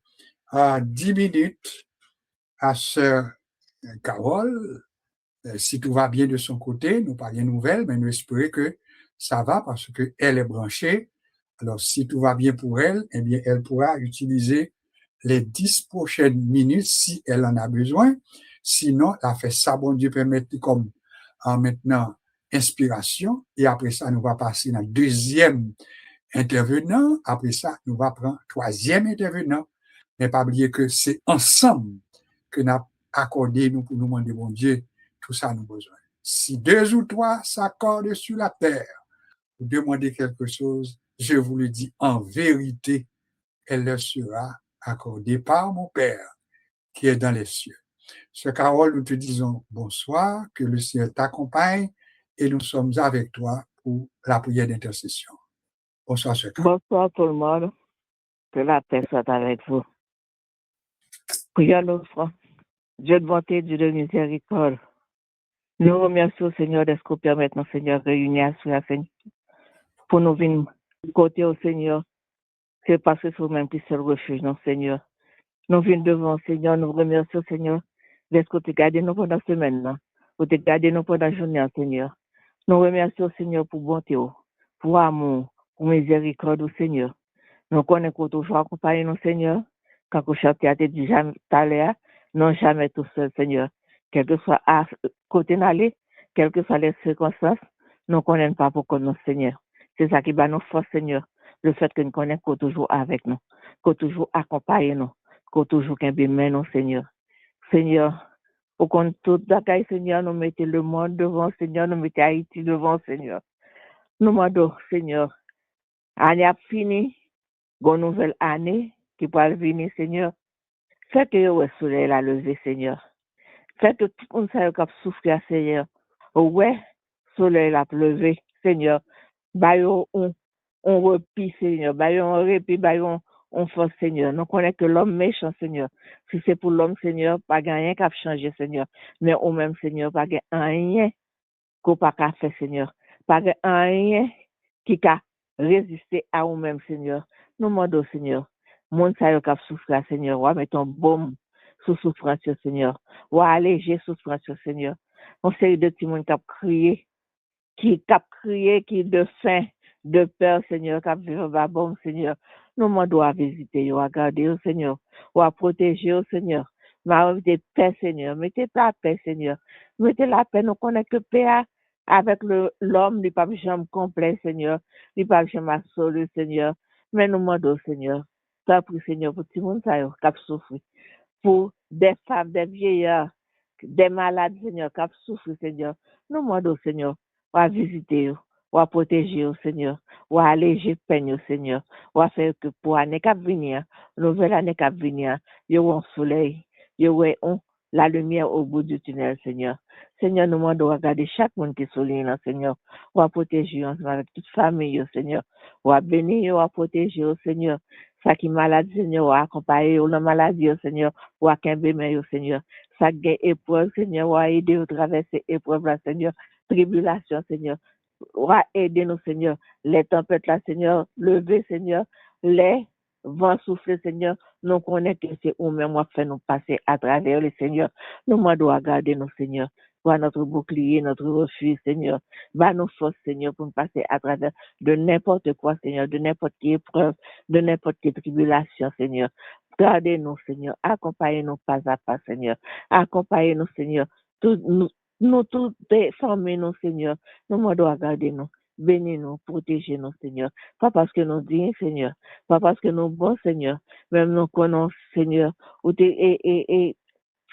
Speaker 1: 10 minutes à sœur Carole Si tout va bien de son côté, nous pas de nouvelles, mais nous espérons que ça va parce qu'elle est branchée. Alors, si tout va bien pour elle, eh bien, elle pourra utiliser les 10 prochaines minutes si elle en a besoin. Sinon, elle fait ça, bon Dieu permettre comme en maintenant inspiration. Et après ça, nous va passer dans le deuxième intervenant. Après ça, nous va prendre troisième intervenant. Mais pas oublier que c'est ensemble que nous avons accordé nous pour nous demander, bon Dieu, tout ça nous besoin. Si 2 ou 3 s'accordent sur la terre pour demander quelque chose, je vous le dis en vérité, elle leur sera accordée par mon Père qui est dans les cieux. Sœur Carole, nous te disons bonsoir, que le Seigneur t'accompagne et nous sommes avec toi pour la prière d'intercession. Bonsoir, Sœur Carole.
Speaker 2: Bonsoir tout le monde, que la paix soit avec vous. Prions l'offre. Dieu de bonté, Dieu de miséricorde. Nous remercions, Seigneur, de ce que permettre, nos Seigneur, réunir sur la Seigneur. Pour nous venir côté au Seigneur, c'est parce que c'est vous-même qui seul refuge, non, Seigneur. Nous venons devant, Seigneur, nous remercions, Seigneur, de ce que tu gardes nous pendant la semaine, là. Pour te garder nous pendant la journée, Seigneur. Nous remercions, Seigneur, pour bonté, pour amour, pour miséricorde, Seigneur. Nous connaissons qu'on toujours accompagné nous, Seigneur. Quand on chante, a dit jamais tout à l'heure, non jamais tout seul, Seigneur. Quel que soit à côté d'aller, quelles que soient les circonstances, nous ne connaissons pas pourquoi nous, Seigneur. C'est ça qui va nous force, Seigneur. Le fait que nous connaissons qu'on toujours avec nous, qu'on toujours accompagné nous, qu'on toujours qu'un bémet nous, Seigneur. Seigneur, au compte tout d'accueil, Seigneur, nous mettons le monde devant, Seigneur, nous mettons Haïti devant, Seigneur. Nous demandons, Seigneur, année a fini, une nouvelle année qui va venir, Seigneur. Fais que le soleil la levé, Seigneur. Fais que tout le monde sache qu'il a souffert, Seigneur. Ouais, soleil la levé, Seigneur. Baillons on repis, Seigneur. Baillons on répit, baillons on force, Seigneur. Nous connaissons que l'homme méchant, Seigneur. Si c'est pour l'homme, Seigneur, pas rien qui a changé, Seigneur. Mais au même, Seigneur, pas rien qu'on pas qu'à faire, Seigneur. Pas rien qui a résisté à nous-mêmes, Seigneur. Nous demandons, Seigneur, monde ça qui a souffert, Seigneur, ouais, mettons baume sous souffrance, Seigneur. Ouais, alléger souffrance, Seigneur. On sait de petits monde qui a crié, qui de faim, de peur, Seigneur, qui a vécu un bon, Seigneur. Nous demandons à visiter, à garder, Seigneur, ou à protéger, Seigneur. Mettez paix, Seigneur. Mettez la paix, Seigneur. Mettez la paix. Nous connaissons que paix avec l'homme, il pas jamais complet, Seigneur. Il pas jamais absolu, Seigneur. Mais nous demandons, Seigneur, ça prie, Seigneur, pour tout le monde, ça y est, qui a souffert. Pour des femmes, des vieillards, des malades, Seigneur, qui a souffert, Seigneur. Nous demandons, Seigneur, ou à visiter, ou à protéger, Seigneur, ou à alléger peine, Seigneur, ou à faire que pour l'année qui venir, nouvelle année qui venir, il y aura un soleil, il y aura la lumière au bout du tunnel, Seigneur. Seigneur, nous demandons de regarder chaque monde qui est soleil, Seigneur, ou à protéger avec toute famille, Seigneur, ou à bénir, ou à protéger, Seigneur. Ça qui est malade, Seigneur, ou à accompagner, ou la maladie, Seigneur, ou à qu'un Seigneur. Ça qui est épreuve, Seigneur, ou à aider à traverser épreuve, là, Seigneur. Tribulation, Seigneur. Va aider nous, Seigneur. Les tempêtes, là, Seigneur. Lever, Seigneur. Les vents souffler, Seigneur. Nous connaissons que c'est nous-mêmes qui fait nous passer à travers le Seigneur. Nous demandons à garder nous, Seigneur. Pour notre bouclier, notre refuge, Seigneur. Va nous force, Seigneur, pour nous passer à travers de n'importe quoi, Seigneur, de n'importe quelle épreuve, de n'importe quelle tribulation, Seigneur. Gardez-nous, Seigneur. Accompagnez-nous pas à pas, Seigneur. Accompagnez-nous, Seigneur. Nous tous formés, nous, Seigneur. Nous demandons à garder nous. Bénis-nous, protégez-nous, Seigneur. Pas parce que nous disons, Seigneur. Pas parce que nous bons, Seigneur. Même nous connaissons, Seigneur. Et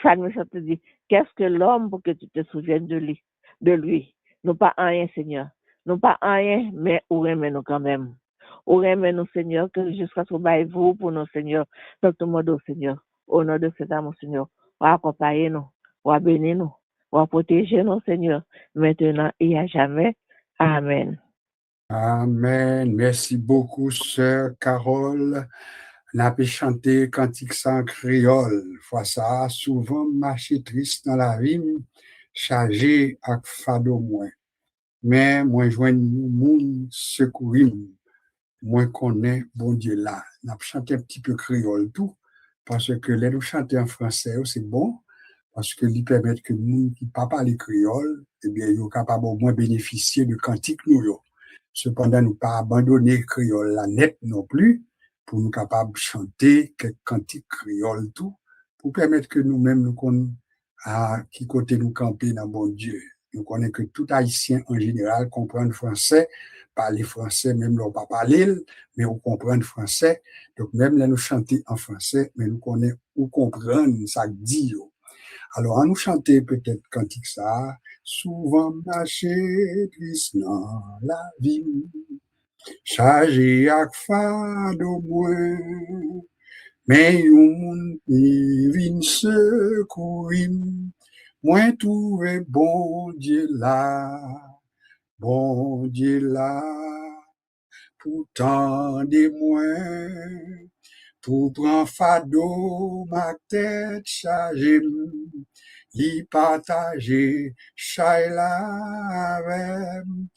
Speaker 2: ça nous te dit, qu'est-ce que l'homme pour que tu te souviennes de lui? Nous pas rien, Seigneur. Nous pas rien, mais ou aimez nous quand même. Ou aimez nous, Seigneur, que jusqu'à ce que vous pour nous, Seigneur. Donc, tout le monde, Seigneur. Au nom de cet amour, Seigneur. Accompagnez-nous. Bénissez-nous. Protéger nous, Seigneur, maintenant et à jamais. Amen.
Speaker 1: Amen. Merci beaucoup, Sœur Carole. On a pu chanter cantique sans créole. Fois ça, souvent marcher triste dans la vie, chargé à fado moins. Mais moi, je moun secourir, moi connais bon Dieu là. On a chanté un petit peu créole tout, parce que les nous chanter en français, c'est bon, parce que lui permet que nous qui pas parler créole, eh bien, ils sont capables au moins bénéficier de cantiques nous. Yo. Cependant, nous pas abandonner créole la net non plus, pour nous capables de chanter quelques cantiques créole tout, pour permettre que nous-mêmes nous connaissons à qui côté nous camper dans bon Dieu. Nous connaissons que tout Haïtien en général comprend le français, parler français, même leur pas parler, mais on comprend le français. Donc, même là, nous chanter en français, mais nous connaissons ou comprendre ça dit. Alors, à nous chanter peut-être cantique ça, souvent marcher triste dans la vie, chargé ak fado mwen, men yon moun ki vin sekourim, mwen touve bon Dieu là, pou tande mwen, pou pran fado ma tèt chaje li pataje chay la avem.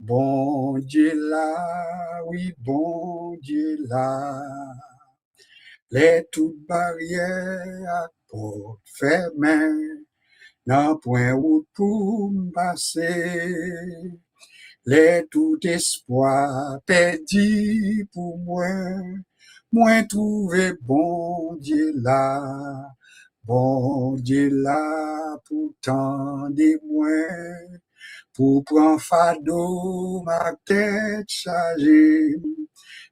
Speaker 1: Bon Dieu là, oui, bon Dieu là, les toutes barrières à porte fermées, nan point où pour passer, les tout espoir perdu pour moi trouvé bon Dieu là pour tendre moi, pour prendre fado ma tête chargée,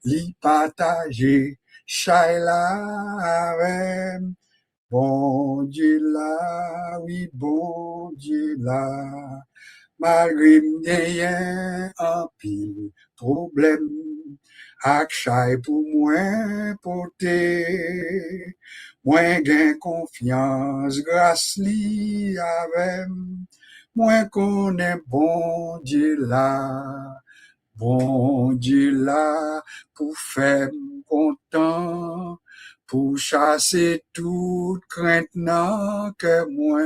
Speaker 1: li partager chay la avec bon Dieu là, oui bon Dieu là, malgré m'gayen un pile problème, ak chay pour moi porter, moi gain confiance grâce li avec moi connais bon Dieu là, pour faire content, pour chasser toute crainte nan que moi,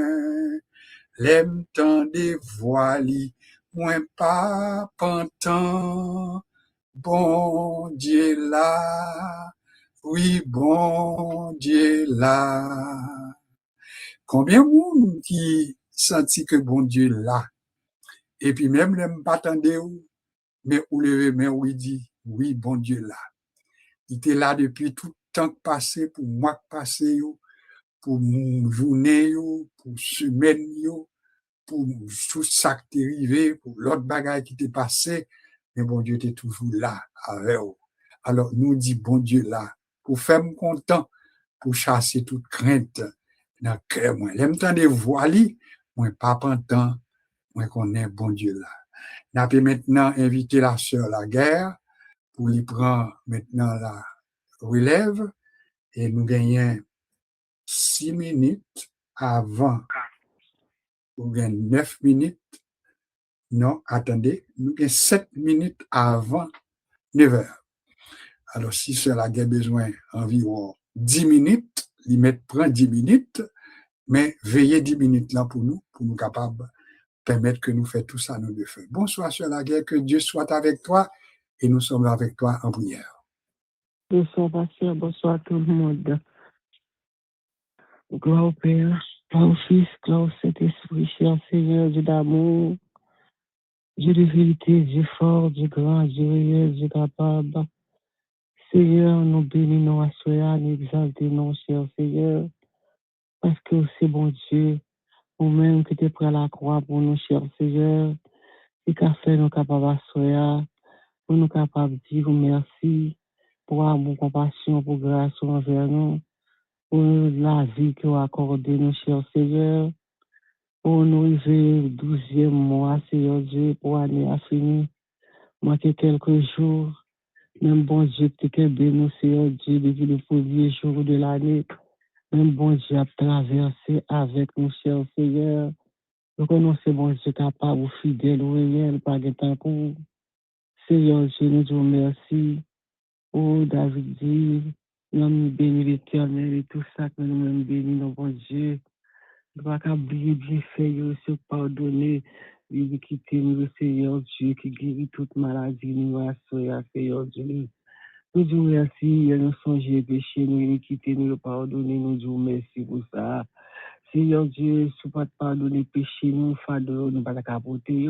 Speaker 1: l'aime tant des voiles, moi pas pantant, bon Dieu là, oui bon Dieu là. Combien de monde qui senti que bon Dieu là, et puis même l'aime pas attendre, mais ou lever mais ou il dit, oui bon Dieu là. Il était là depuis tout le temps passé, pour mois passé, pour journée, pour semaine, pour tout ça qui est arrivé, pour l'autre bagaille qui était passé, mais bon Dieu était toujours là avec vous. Alors nous dit bon Dieu là, pour faire me content, pour chasser toute crainte dans le cœur. L'aime temps de voiles, moi pas content, moi connais bon Dieu là. N'a pas maintenant invité la sœur Laguerre pour lui prendre maintenant la relève et nous gagnons 6 minutes avant, ou bien 9 minutes, non, attendez, nous gagnons 7 minutes avant 9 heures. Alors, si cela a besoin environ 10 minutes, limite prend 10 minutes, mais veillez 10 minutes là pour nous capables permettre que nous fassions tout ça, nous deux feux. Bonsoir, Sœur Laguerre, que Dieu soit avec toi et nous sommes avec toi en prière.
Speaker 2: Bonsoir, pasteur, bonsoir tout le monde. Gloire au Père, gloire au Fils, gloire au Saint-Esprit, cher Seigneur, Dieu d'amour, Dieu de vérité, Dieu fort, Dieu grand, Dieu réel, Dieu capable. Seigneur, nous bénissons à soi, nous exaltons, cher Seigneur, parce que c'est bon Dieu, nous-mêmes qui t'es prêt à la croix pour nous, cher Seigneur, et qu'a fait nous capables à soi, pour nous capables de dire merci, pour amour, compassion, pour grâce envers nous, pour la vie que vous accordez nous, cher Seigneur, pour nous arriver au 12e mois, Seigneur Dieu, pour l'année à finir, manquer quelques jours, même bon Dieu, que nous, Seigneur Dieu, depuis le premier jour de l'année, même bon Dieu a traversé avec nous, cher Seigneur. Nous connaissons bon Dieu capable, fidèle, réel, pas de temps pour. Seigneur Dieu, nous disons merci. Oh, David dit, nous bénissons l'Éternel et tout ça que nous bénissons, bon Dieu. Nous ne pouvons pas oublier bien faire, se pardonner, lui quitter nous, Seigneur Dieu, qui guérit toute maladie, nous assoyer, Seigneur Dieu. Nous disons merci, nous songeons péché, nous quitter, nous pardonner, nous disons merci pour ça.
Speaker 3: Seigneur Dieu, si pas pardonner péché, nous, fardeau, nous pas capoter,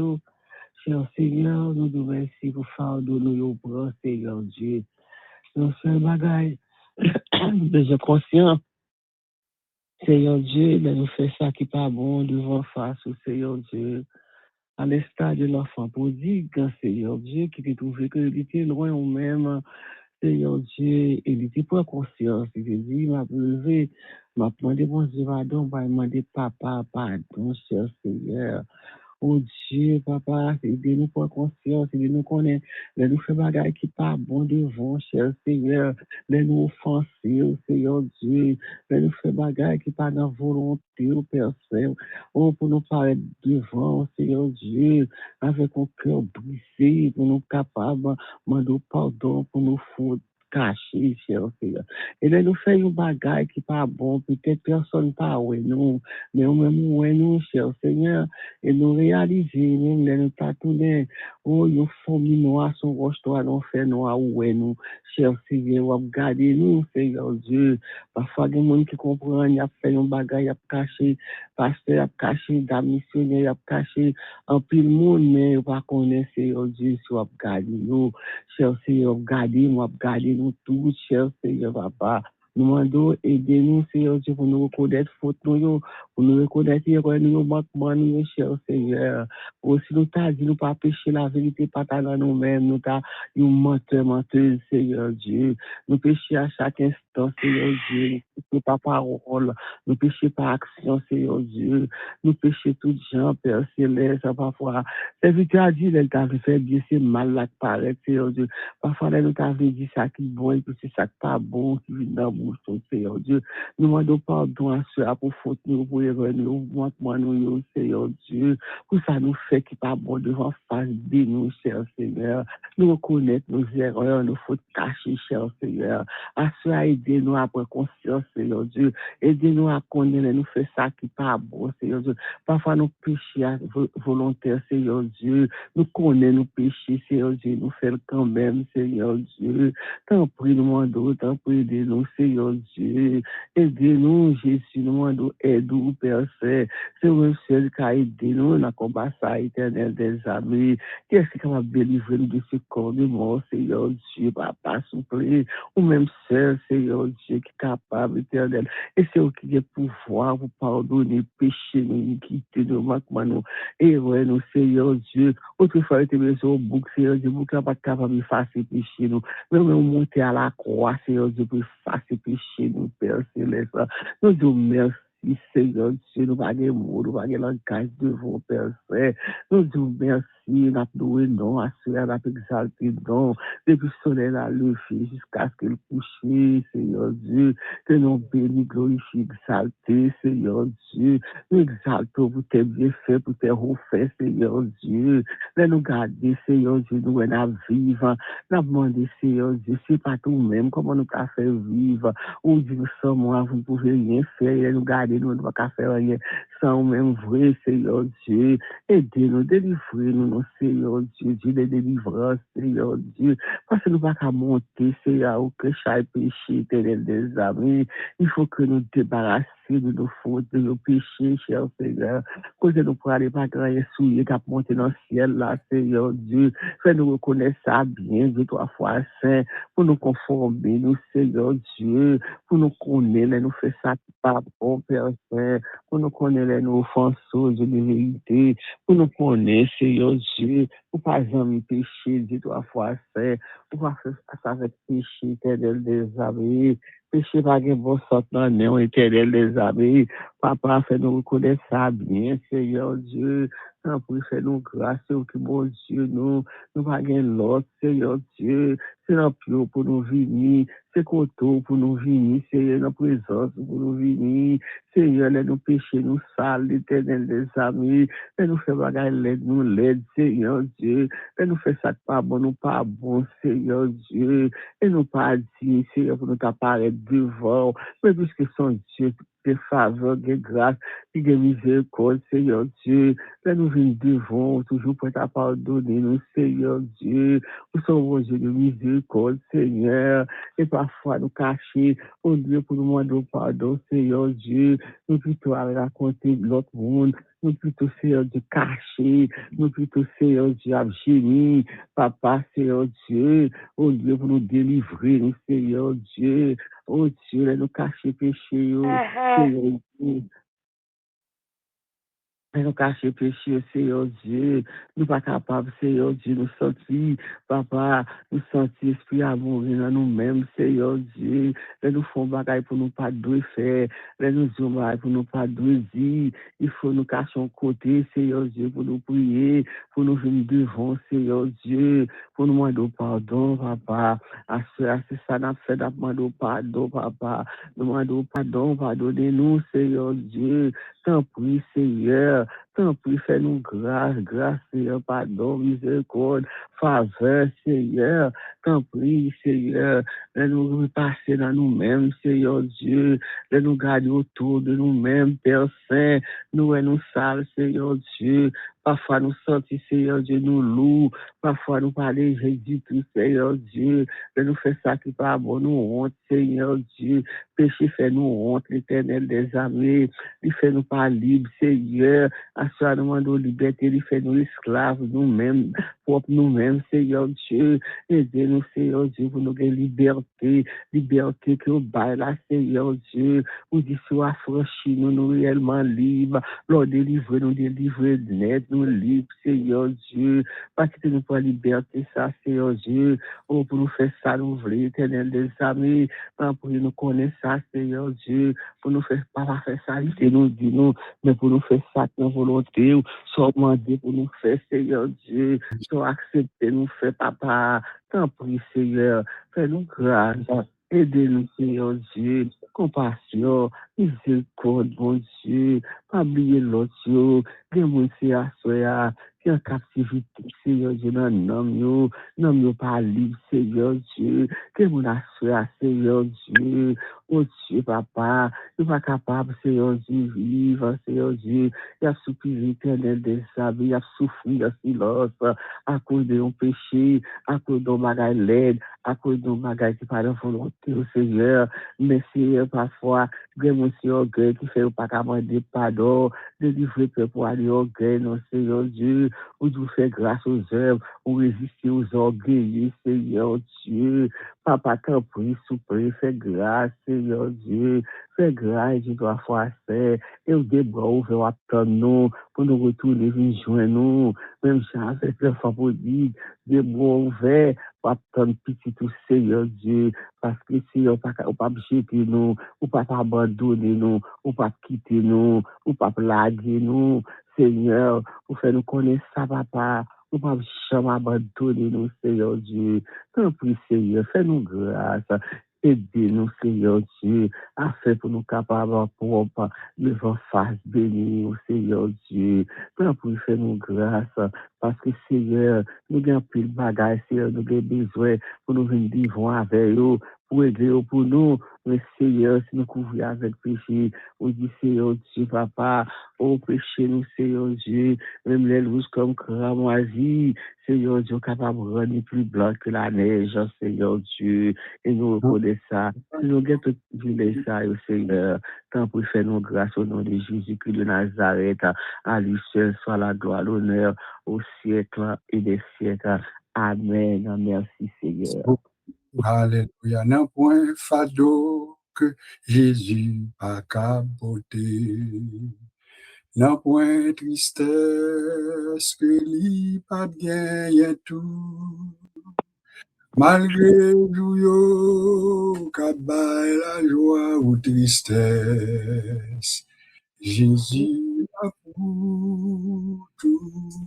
Speaker 3: cher Seigneur, nous nous remercions pour fardeau, nous prend, Seigneur Dieu. Nous faisons bagaille, déjà conscient, Seigneur Dieu, de nous faire ça qui n'est pas bon devant face au Seigneur Dieu. À l'instar de l'enfant prodigue, Seigneur Dieu, qui était trouvé qu'il était loin ou même, Seigneur Dieu, il était pas conscience. Il dit, m'a levé, m'a demandé mon Dieu, pardon, m'a demandé papa, pardon, cher Seigneur. Oh Dieu, papa, aidez-nous pour conscience, aidez-nous connaître, nous faire bagaille qui pas bon devant, cher Seigneur, nous offenser, oh Seigneur Dieu, nous faire bagaille qui pas dans volonté, oh Père Saint, oh, pour nous paraître devant, oh Seigneur Dieu, avec un cœur brisé, pour nous capables, demander pardon pour nous fautes caché, cher Seigneur. Et là, nous faisons une bagaille qui pas bon, peut-être personne pas, ouais, nous, mais au même ouais, nous, cher Seigneur, et nous réaliser, même les nous tatouner, oh, nous famille noire, son roche-toi, nous fait noir, ouais, nous, cher Seigneur, ou garder nous, Seigneur Dieu. Parfois, il y a des gens qui comprennent, il y a fait un bagage, il y a caché, pasteur, il y a caché, dame missionnaire, il y a caché, un pile monde, mais il pas connaître, Seigneur Dieu, si on garder nous, cher Seigneur, garder nous tous, cher Seigneur, papa. Nous demandons, aidez-nous, Seigneur Dieu, pour nous reconnaître faute, nous, pour nous reconnaître nous manquement, nous, cher Seigneur. Aussi, nous t'as dit, nous pas pécher la vérité, pas dans nous-mêmes, nous t'as, nous menteuse, Seigneur Dieu. Nous pécher à chaque instant, Seigneur Dieu. Nous pas parole, nous pécher par action, Seigneur Dieu. Nous pécher tout gens, Père Céleste, parfois. C'est vu que tu as dit, elle t'a fait bien, c'est mal là que paraît, Seigneur Dieu. Parfois, elle nous t'a dit ça qui est bon, et puis c'est ça qui pas bon, qui vient dans le bouche, Seigneur Dieu. Nous demandons pardon à ceux pour faute, nous, pour erreur, nous, nous, Seigneur Dieu. Pour ça nous fait qui pas bon devant face de nous, cher Seigneur. Nous reconnaître nos erreurs, nos fautes cachées, cher Seigneur. À ceux à aider nous à prendre conscience, Seigneur Dieu. Aidez-nous à connaître, nous faire ça qui pas bon, Seigneur Dieu. Parfois nous péchons volontaire, Seigneur Dieu. Nous connaissons nos péchés, Seigneur Dieu. Nous faisons quand même, Seigneur Dieu. T'en prie, nous demandons, t'en prie, aidez-nous, Seigneur Dieu. Aidez-nous, Jésus, nous demandons, aide-nous, Père Saint. C'est le seul qui a aidé nous dans le combat éternel des amis. Qu'est-ce qui va délivrer nous de ce corps de mort, Seigneur Dieu, papa, s'il vous plaît. Ou même seul, Seigneur Dieu, qui est capable, éternel. Et c'est eux qui ont pouvoir pour pardonner, péché, nous, iniquité, nous, manquement, nous. Et ouais, nous, Seigneur Dieu. Autrefois, il était besoin au bouc, Seigneur Dieu, bouc n'a pas capable de effacer péché, nous. Même nous monter à la croix, Seigneur Dieu, pour effacer péché, nous, Père Céleste. Nous disons merci. Seigneur Dieu, nous pas de mots, nous pas de langage devant Père Saint. Nous disons merci, nous loué non, assuré, nous exalté non, depuis le soleil à lever jusqu'à ce que le coucher, Seigneur Dieu, que nous bénis, glorifiés, exaltés, Seigneur Dieu, nous exaltons pour tes bienfaits, pour tes refaits, Seigneur Dieu. Mais nous garder, Seigneur Dieu, nous à vivre, nous demander, Seigneur Dieu, c'est pas tout même, comment nous t'as fait vivre, ou dit nous sommes moi, vous ne pouvez rien faire, nous garder, nous ne pouvons pas faire rien sans même vrai, Seigneur Dieu. Aidez-nous, délivrez-nous, non, Seigneur Dieu, Dieu de délivrance, Seigneur Dieu. Parce que nous ne pouvons pas monter, Seigneur, au chaque péché éternel des amis. Il faut que nous débarrassions de nos fautes, de nos péchés, cher Seigneur. Cause nous pour aller pas grand souiller, qu'à monter dans le ciel, là, Seigneur Dieu. Fais-nous reconnaître ça bien, deux, trois fois saint, pour nous conformer, nous, Seigneur Dieu, pour nous connaître, nous faire ça pas bon, Père Saint, pour nous connaître nos offenses de vérité, pour nous connaître, Seigneur Dieu, pour pas jamais pécher, deux, trois fois saint, pour pas faire ça avec péché éternel des amis. Péché pas de bon sort dans néant éternel des amis. Papa, fais-nous reconnaître ça bien, Seigneur Dieu. Sans pour faire nous grâce, au que bon Dieu, nous pas gagner l'autre, Seigneur Dieu. C'est un pio pour nous venir, c'est contour pour nous venir, Seigneur, notre présence pour nous venir. Seigneur, nous pécher, nous sales, l'éternel des amis. Et nous faire bagarre, l'aide, Seigneur Dieu. Et nous faire ça pas bon, nous pas bon, Seigneur Dieu. Et nous pas dire, Seigneur, pour nous apparaître devant. Mais puisque son Dieu, des faveurs, des grâces, des miséricordes, Seigneur Dieu. Là, nous venons devant, toujours pour ta pardonner, nous, Seigneur Dieu. Nous sommes Dieu de miséricorde, Seigneur. Et parfois nous cacher, oh Dieu, pour nous demander pardon, Seigneur Dieu, nous plutôt raconter l'autre monde, nous plutôt, Seigneur Dieu, cacher, nous plutôt, Seigneur Dieu, gémir, Papa, Seigneur Dieu, oh Dieu, pour nous délivrer, nous, Seigneur Dieu, oh Dieu, nous cacher péché, Seigneur Dieu. Nous cacher péché, Seigneur Dieu. Nous pas capables, Seigneur Dieu, nous sentir, Papa, nous sentir esprit amour dans nous-mêmes, Seigneur Dieu. Nous font bagaille pour nous pas de faire. Nous disons bagaille pour nous pas de dire. Il faut nous cacher un côté, Seigneur Dieu, pour nous prier, pour nous venir devant, Seigneur Dieu, pour nous demander pardon, Papa. C'est ça, nous fait demander pardon, Papa. Nous demandons pardon, pardonnez-nous, Seigneur Dieu. T'en prie, Seigneur. T'en prie, fais-nous grâce, Seigneur, pardon, miséricorde, faveur, Seigneur. T'en prie, Seigneur. Laisse-nous repasser dans nous-mêmes, Seigneur Dieu. Laisse-nous garder autour de nous-mêmes, Père Saint. Nous sales, Seigneur Dieu. Parfois nous sortis, Seigneur Dieu, nous loups. Parfois nous parler, Jésus, tout, Seigneur Dieu. Laisse-nous faire ça qui pas bon, nous honte, Seigneur Dieu. Péché fait nous honte, l'Éternel des armées. Il fait nous pas libres, Seigneur. Assois nous de liberté, il fait nous esclaves, nous-mêmes, propres nous-mêmes, Seigneur Dieu. Aidez-nous, Seigneur Dieu, pour nous gagner liberté que nous baille là, Seigneur Dieu. Où dit soit affranchis, nous réellement libres. Lord, délivrer net, nous libres, Seigneur Dieu. Pas quitter nous pour la liberté, ça, Seigneur Dieu. Oh, pour nous faire ça, nous voulons, Éternel des amis. Pour nous connaître ça, Seigneur Dieu. Pour nous faire, pas faire ça, nous dit nous, mais pour nous faire ça, nos volonté, soit demander pour nous faire, Seigneur Dieu, soit accepter nous faire, Papa. T'en prie, Seigneur. Fais-nous grâce. Aidez-nous, Seigneur Dieu. Compassion, miséricorde, mon Dieu. Pas oublier l'autre, bien mon Seigneur, qui est en captivité, Seigneur Dieu, dans nom, non, pas libre, Seigneur Dieu. Que mon assoya, Seigneur Dieu. Oh Dieu, Papa, il n'est pas capable, Seigneur Dieu, vivre, Seigneur Dieu. Il a soupiré l'éternel des sables, il a souffert le silence à cause de nos péchés, à cause de nos bagages laides, à cause de nos bagages qui parlent de volonté, au Seigneur. Mais Seigneur, parfois, il y a mon orgueil qui fait pas demander pardon, délivrer peuple pour aller au orgueil, non, Seigneur Dieu, ou nous faire grâce aux œuvres, ou résister aux orgueillés, Seigneur Dieu. Papa, t'en prie, souffre, fais grâce, Seigneur Dieu. Fais grâce, je dois faire ça. Et au début, ouvrez à nous, pour nous retourner, venir joindre nous. Même si avec le fort pour dire, des bras ouverts, pour attendre petit tout, Seigneur Dieu. Parce que si on ne pas jeter nous, ou pas abandonner nous, ou pas quitter nous, ou pas plaguer nous, Seigneur, pour faire nous connaître ça, Papa. Ou pas jamais abandonner nous, Seigneur Dieu. Tant pis, Seigneur, fais-nous grâce. Aidez-nous, Seigneur Dieu, à faire pour nous capables propre devant face bénie, Seigneur Dieu. Tant pis, fais-nous grâce. Parce que, Seigneur, nous avons plus de bagages, Seigneur, nous avons besoin pour nous venir vivre avec eux, pour aider eux pour nous. Mais, Seigneur, si nous couvrons avec péché, on dit, Seigneur Dieu, Papa, oh, péché nous, Seigneur Dieu, même les louches comme cramoisis, Seigneur Dieu, capable de rendre plus blanc que la neige, Seigneur Dieu, et nous reconnaissons ça. Si nous avons tout ça, Seigneur, tant pour faire nos grâces au nom de Jésus-Christ de Nazareth, à lui seul soit la gloire, l'honneur, au siècle et des siècles. Amen. Merci, Seigneur.
Speaker 1: Alléluia. Nan point fado que Jésus a capoté. Nan point tristesse que li pas gagné tout. Malgré tout, kabay la joie ou tristesse. Jésus a pour toujours.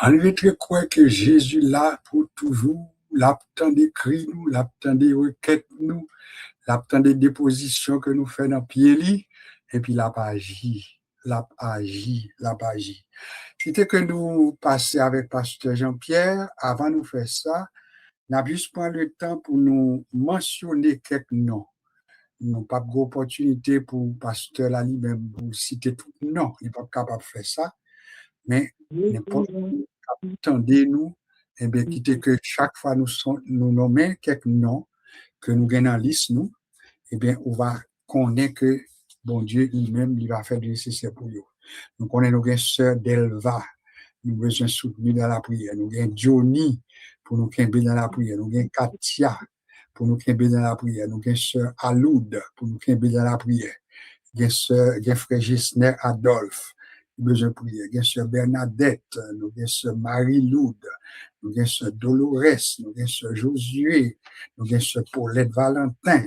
Speaker 1: On veut croire que Jésus là pour toujours, l'aptant des cris nous, l'aptant des requêtes nous, l'aptant des dépositions que nous faisons dans pied et puis l'a agi. C'était que nous passions avec Pasteur Jean-Pierre, avant de nous faire ça, nous avons juste pris le temps pour nous mentionner quelques noms. Nous n'avons pas d'opportunité pour Pasteur là lui-même pour citer tout. Non, il n'est pas capable de faire ça. Mais n'importe attendez-nous eh bien, quitter que chaque fois nous nommons quelques noms que nous gagnons en liste, nous, eh bien, on va connaître que bon Dieu lui-même, il va faire du nécessaire pour nous. Donc, on a nos sœur Delva, nous besoin soutenir dans la prière. Nous avons Johnny pour nous camper dans la prière. Nous avons Katia pour nous camper dans la prière. Nous avons sœur Aloud pour nous camper dans la prière. Nous avons frère Gisner Adolphe, besoin de prière. Nous avons sœur Bernadette, nous avons sœur Marie-Loud, nous avons sœur Dolores, nous avons sœur Josué, nous avons sœur Paulette Valentin,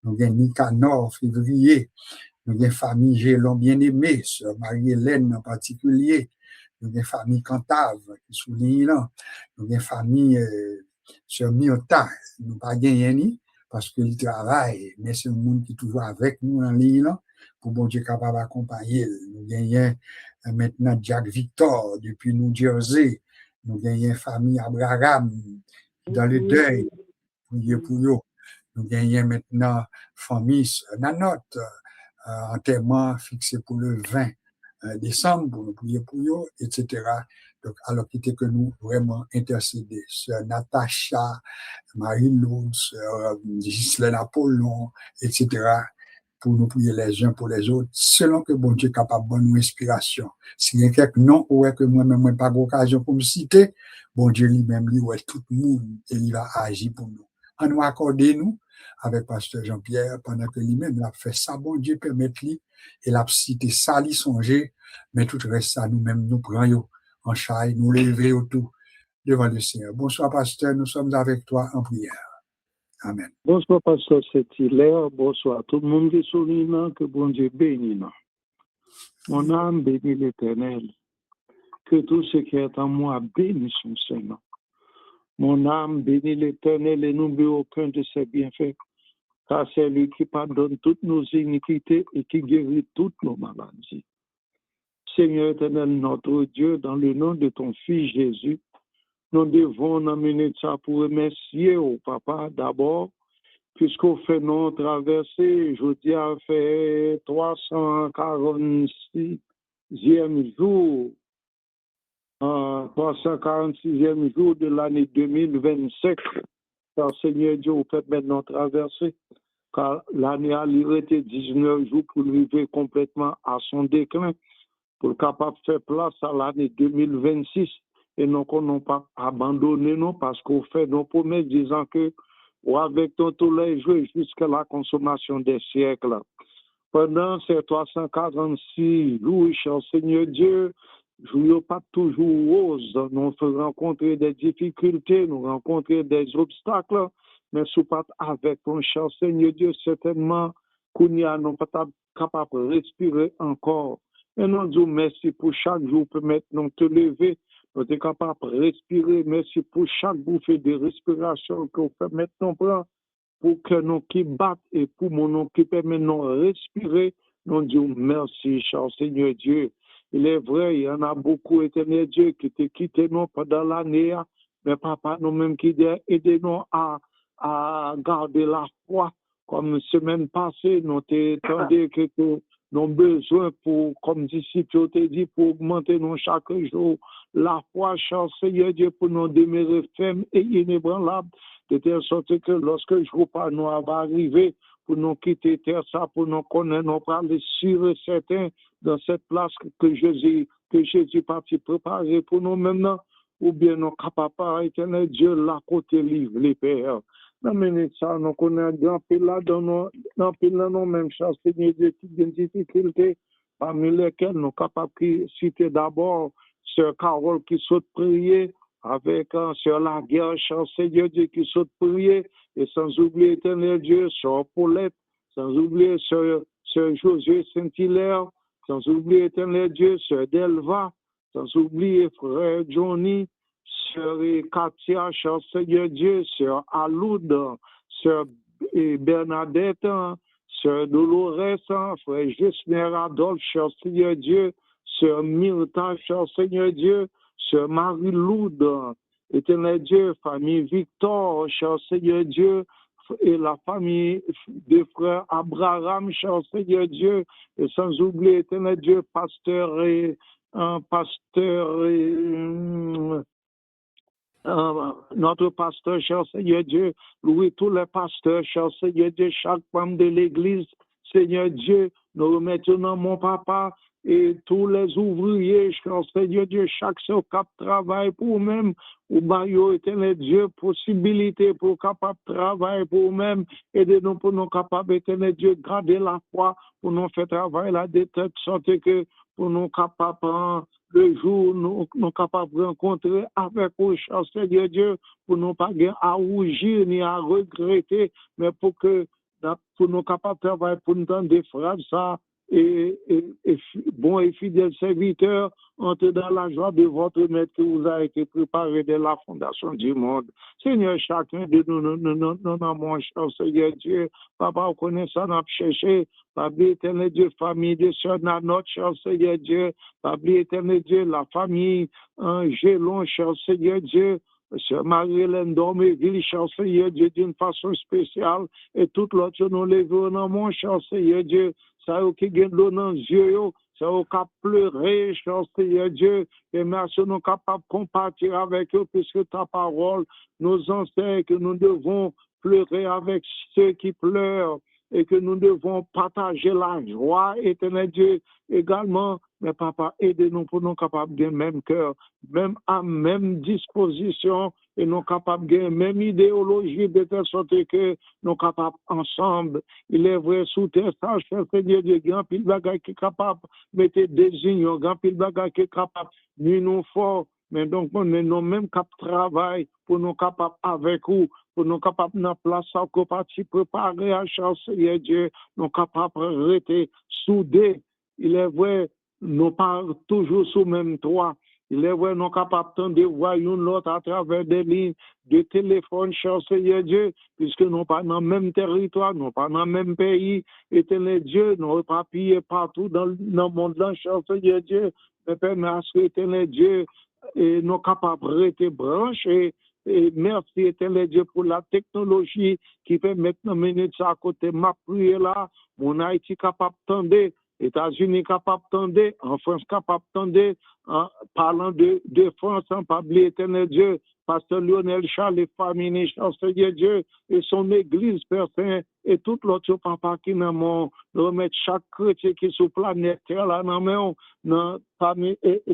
Speaker 1: nous avons Nicanor Février, nous avons famille Gélon bien-aimé, sœur Marie-Hélène en particulier, nous avons famille Cantave qui souligne là, nous avons famille sœur Miota, nous pas gagné ni parce qu'il travaille, mais c'est un monde qui est toujours avec nous en ligne là, pour bon Dieu capable d'accompagner. Nous gagnons maintenant Jack Victor depuis New Jersey, nous gagnons famille Abraham dans le deuil, prier pour eux. Nous gagnons maintenant famille Nanotte, enterrement fixé pour le 20 décembre, pour nous prier pour eux, etc. Donc, alors qu'il était que nous vraiment intercéder. Sœur Natacha, Marie-Lou, Sœur Ghislaine Apollon, etc. pour nous prier les uns pour les autres, selon que bon Dieu est capable de bonne inspiration. S'il y a quelques noms, ou que moi-même, je n'ai pas d'occasion pour me citer, bon Dieu lui-même, lui, ouais, tout le monde, et il va agir pour nous. En nous accorder, nous, avec Pasteur Jean-Pierre, pendant que lui-même, il a fait ça, bon Dieu permettre lui, et l'a cité ça, lui songer, mais tout le reste, ça, nous-mêmes, nous prenons en chaille, nous lever autour devant le Seigneur. Bonsoir, Pasteur, nous sommes avec toi en prière. Amen.
Speaker 4: Bonsoir, Pasteur Saint-Hilaire. Bonsoir tout le monde qui sourit, que bon Dieu bénisse. Mon âme bénit l'Éternel. Que tout ce qui est en moi bénisse son Seigneur. Mon âme bénit l'Éternel et n'oublie aucun de ses bienfaits. Car c'est lui qui pardonne toutes nos iniquités et qui guérit toutes nos maladies. Seigneur éternel, notre Dieu, dans le nom de ton Fils Jésus, nous devons amener ça pour remercier au Papa d'abord, puisqu'on fait nos traversées, je dis à fait 346e jour, 346e jour de l'année 2025. Car Seigneur Dieu, vous faites maintenant traverser, car l'année a été 19 jours pour arriver complètement à son déclin, pour capable de faire place à l'année 2026. Et nous n'avons pas abandonné, non, parce qu'on fait nos promesses disant que, ou avec ton tous les jours jusqu'à la consommation des siècles. Pendant ces 346 jours, cher Seigneur Dieu, nous ne pas toujours rose. Nous rencontrer des difficultés, nous rencontrer des obstacles, mais sous pas avec ton cher Seigneur Dieu, certainement, qu'on n'y a non pas capable de respirer encore. Et nous disons merci pour chaque jour, permettre nous te lever. Nous sommes capables de respirer. Merci pour chaque bouffée de respiration que vous faites maintenant pour que nous qui battent et pour nous qui permettent de respirer. Nous disons merci, cher Seigneur Dieu. Il est vrai, il y en a beaucoup, éternel Dieu, qui t'ont quitté nous pendant l'année, mais papa, nous-mêmes qui aidez-nous à garder la foi. Comme semaine passée, nous t'entendu que nous avons besoin pour, comme disciples, tu dit, pour augmenter nous chaque jour la foi, cher Seigneur Dieu, pour nous demeurer fermes et inébranlables, de telle sorte que lorsque le jour par nous va arriver, pour nous quitter terre, ça, pour nous connaître, nous parler sûr et certain dans cette place que Jésus parti préparer pour nous maintenant, ou bien nous capables, éternel Dieu, la côté livre, les pères. Dans minute ça, nous connaissons grand pile là dans nos mêmes chances, Seigneur Dieu, qui ont des difficultés, parmi lesquelles nous sommes capables de citer d'abord Sœur Carole qui saute prier, avec Sœur Laguerre, Seigneur Dieu, qui saute prier, et sans oublier, éternel Dieu, Sœur Paulette, sans oublier Sœur Josué Saint-Hilaire, sans oublier, éternel Dieu, Sœur Delva, sans oublier Frère Johnny, Sœur Katia, cher Seigneur Dieu, Sœur Aloud, Sœur Bernadette, Sœur Dolores, Frère Gisner Adolphe, cher Seigneur Dieu, Sœur Myrta, cher Seigneur Dieu, Sœur Marie-Loud, éternel Dieu, famille Victor, cher Seigneur Dieu, et la famille des frères Abraham, cher Seigneur Dieu, et sans oublier, éternel Dieu, pasteur notre pasteur, cher Seigneur Dieu, louer tous les pasteurs, cher Seigneur Dieu, chaque membre de l'Église, Seigneur Dieu, nous remettons dans mon papa et tous les ouvriers, cher Seigneur Dieu, chaque seul cap travail pour eux-mêmes, ou Mario éternel Dieu, possibilité pour capable travailler pour eux-mêmes, aidez-nous pour nous capables, éternel Dieu, garder la foi, pour nous faire travailler la détente, sorte que pour nous capables, le jour nous capables de rencontrer avec vous, cher Seigneur Dieu, pour nous pas à rougir ni à regretter, mais pour nous capables de travailler pour nous donner des phrases, ça, et bon et fidèle serviteur, entrez dans la joie de votre maître qui vous a été préparé dès la fondation du monde. Seigneur, chacun de nous avons, cher Seigneur Dieu, papa, vous connaissez ça, nous avons cherché, papa, éternel Dieu, famille de soeurs, notre cher Seigneur Dieu, papa, éternel Dieu, la famille, Gélon, cher Seigneur Dieu, Sœur Marie-Hélène Dormeville, cher Seigneur Dieu, d'une façon spéciale, et tout l'autre nous levons dans mon cher Seigneur Dieu, ça y qui gagne l'eau dans les yeux, ça y qui pleurer, cher Seigneur Dieu, et merci nous capables de compartir avec eux, puisque ta parole nous enseigne que nous devons pleurer avec ceux qui pleurent, et que nous devons partager la joie, éternel Dieu, également. Mais papa, aidez-nous pour nous capables de même cœur, même à même disposition, et nous capables de même idéologie, de telle sorte que nous capables ensemble. Il est vrai, sous tes sages, cher Seigneur Dieu, grand pile bagage qui est capable de mettre des unions, grand pile bagage qui est capable de nous fort. Mais donc, on est nous même cap travail pour nous capables avec vous, pour nous capables de place à parti préparer à cher Seigneur Dieu, nous capables de rester soudés. Il est vrai, nous parlons toujours sous même toit. Il est vrai, nous capables de voir l'autre à travers des lignes de téléphone, cher Seigneur Dieu, puisque nous pas dans le même territoire, nous pas dans le même pays. Éternel Dieu, nous pas pillés partout dans le monde, cher Seigneur Dieu. Mais permet à ce que, éternel Dieu, et nous capables de rester branchés. Et merci, éternel Dieu, pour la technologie qui permet de mener ça à côté. Ma prière là, mon Haïti capable de États-Unis capable de en France capable de parlant de France, en parler, éternel Dieu, pasteur Lionel Charles, et famille, Seigneur Dieu, et son église, Père Saint, et tout l'autre papa qui n'a mon, de remettre chaque chrétien qui est sur la planète Terre, là,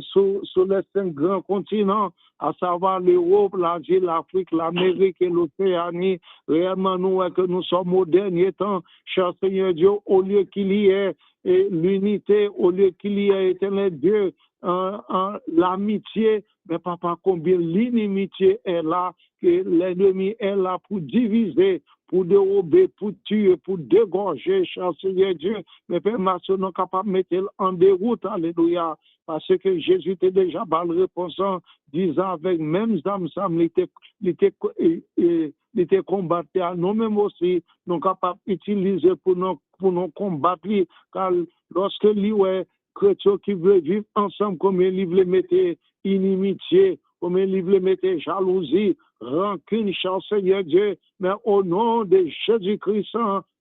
Speaker 4: sur les 5 grands continents, à savoir l'Europe, l'Asie, l'Afrique, l'Amérique et l'Océanie. Réellement, nous, que nous sommes au dernier temps, cher Seigneur Dieu, au lieu qu'il y ait l'unité, au lieu qu'il y ait, éternel Dieu, l'amitié, mais papa, combien l'inimitié est là, que l'ennemi est là pour diviser, pour dérober, pour tuer, pour dégorger, cher Seigneur Dieu. Mais Père, nous sommes capables de mettre en déroute, alléluia, parce que Jésus était déjà par le répondant, disant avec même âme, il était combattu à nous-mêmes aussi, nous sommes capables d'utiliser pour nous combattre, car lorsque lui, chrétiens qui veulent vivre ensemble, comme ils veulent mettre inimitié, comme ils veulent mettre jalousie, rancune, cher Seigneur Dieu, mais au nom de Jésus-Christ,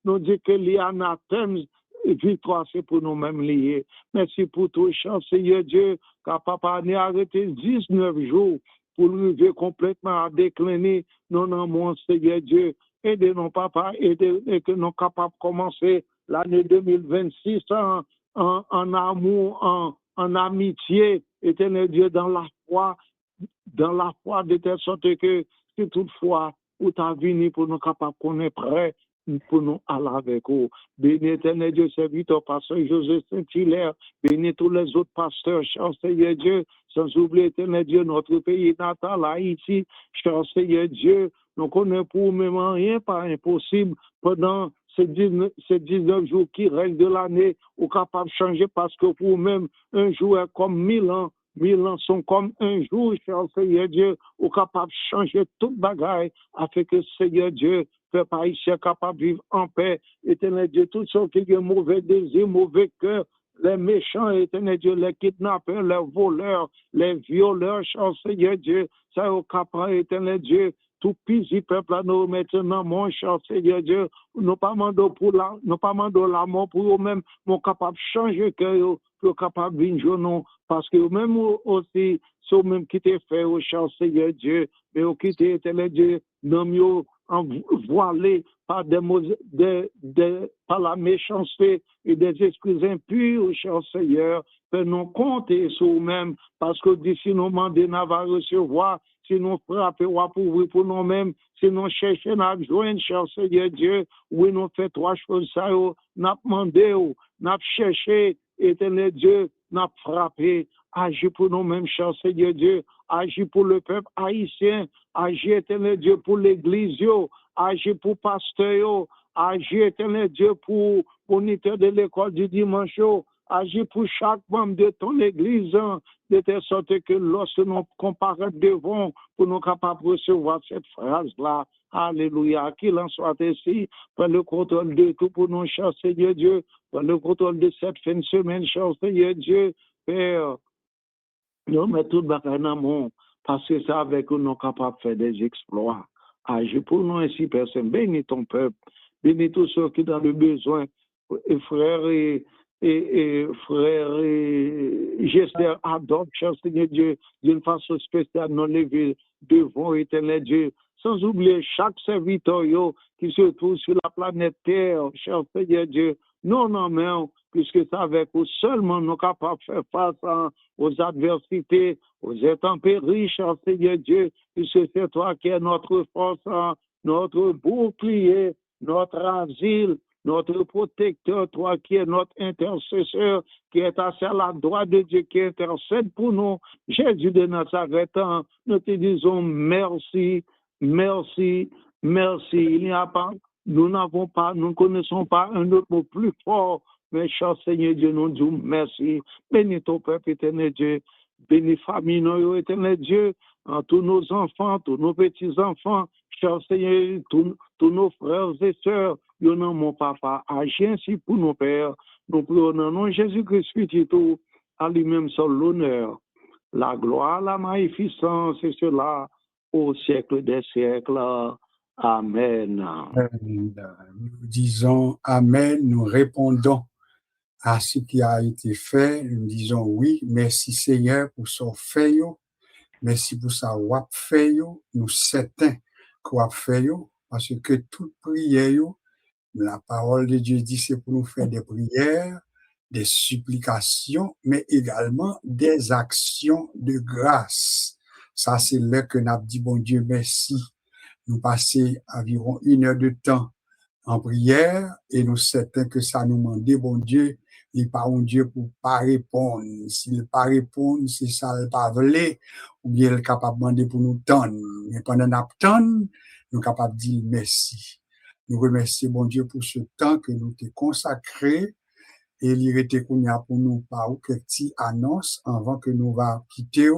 Speaker 4: nous disons que l'anathème, victoire, c'est pour nous-mêmes liés. Merci pour tout, cher Seigneur Dieu, car papa n'a arrêté 19 jours pour arriver complètement à décliner non, mon Seigneur Dieu. Aidez-nous, papa, et que nous sommes capables de commencer l'année 2026 en amour, en amitié, éternel Dieu, dans la foi de telle sorte que si toutefois, où tu as venu pour nous capables qu'on est prêts, pour nous aller avec vous. Bénis éternel Dieu, serviteur, pasteur José Saint-Hilaire, bénis tous les autres pasteurs, cher Seigneur Dieu, sans oublier éternel Dieu, notre pays natal, Haïti, cher Seigneur Dieu, nous connaissons pour même rien, pas impossible, pendant ces 19 jours qui restent de l'année, ou capable de changer parce que pour vous-même, un jour est comme 1000 ans. 1000 ans sont comme un jour, cher Seigneur Dieu, ou capable de changer toute bagaille, afin que Seigneur Dieu, peuple haïtien capable de vivre en paix. Éternel Dieu, tout ce qui est mauvais désir, mauvais cœur, les méchants, éternel Dieu, les kidnappeurs, les voleurs, les violeurs, cher Seigneur Dieu, ça est capable, éternel Dieu, tout pisi peuple à nous maintenant, mon cher Seigneur Dieu, nous pas mandons la mort pour eux-mêmes, nous capable de changer que pour capable de venir nous, parce que même aussi, c'est même qui te fait, au cher Seigneur Dieu, mais au qui te éternel Dieu, non mieux voilé par par la méchanceté et des esprits impurs, cher Seigneur, que nous compter sur nous-mêmes, parce que d'ici nous demander, nous va recevoir, si nous frappons pour nous-mêmes, si nous cherchons à joindre, cher Seigneur Dieu, oui, nous faisons trois choses, ça, nous demandé, nous cherché, éternel Dieu, nous frappé, agis pour nous-mêmes, cher Seigneur Dieu, agis pour le peuple haïtien, agis, éternel Dieu, pour l'église, agis pour pasteur, agis, éternel Dieu, pour moniteur de l'école du dimanche, agis pour chaque membre de ton église, de telle sorte que lorsque nous comparons devant, pour nous capables de recevoir cette phrase-là, alléluia, qu'il en soit ainsi, par le contrôle de tout pour nous, cher Seigneur Dieu, par le contrôle de cette fin de semaine, cher Seigneur Dieu, Père, nous mettons tout le bagaille dans le monde, parce que c'est avec nous sommes capables de faire des exploits. Agis pour nous ainsi, personne. Bénis ton peuple. Bénis tous ceux qui sont dans le besoin. Et frères et frères et j'espère adopte, cher Seigneur Dieu, d'une façon spéciale, nous lever devant éternel Dieu. Sans oublier chaque serviteur qui se trouve sur la planète Terre, cher Seigneur Dieu. Non, non, mais puisque c'est avec vous seulement nous sommes capables de faire face aux adversités, aux intempéries, cher Seigneur Dieu, puisque c'est toi qui es notre force, notre bouclier, notre asile, notre protecteur, toi qui es notre intercesseur, qui est assis à la droite de Dieu, qui intercède pour nous. Jésus de Nazareth, nous te disons merci, merci, merci. Il n'y a pas, nous ne connaissons pas un autre mot plus fort, mais cher Seigneur Dieu, nous disons merci. Bénis ton peuple éternel Dieu, bénis famille, nous éternel Dieu, tous nos enfants, tous nos petits-enfants, cher Seigneur, tous nos frères et sœurs, nous non mon papa, agis ainsi pour nos pères, nous prions dans nom de Jésus-Christ, tout, à lui-même seul l'honneur, la gloire, la magnificence, et cela au siècle des siècles. Amen.
Speaker 1: Nous disons Amen, nous répondons à ce qui a été fait, nous disons oui, merci Seigneur pour son fait, merci pour sa wap fait, nous certains qu'on fait, parce que toute prière, la parole de Dieu dit c'est pour nous faire des prières, des supplications, mais également des actions de grâce. Ça, c'est là que nous avons dit, bon Dieu, merci. Nous passons environ 1 heure de temps en prière et nous certains que ça nous demande, bon Dieu, il n'est pas un Dieu pour pas répondre. S'il ne pas répondre, c'est ça le pas voler, ou bien il est capable de demander pour nous tendre. Mais pendant nous tendre, nous sommes capables de dire merci. Nous remercions bon Dieu pour ce temps que nous t'ai consacré et il était pour nous par quelques petites annonces avant que nous va quitter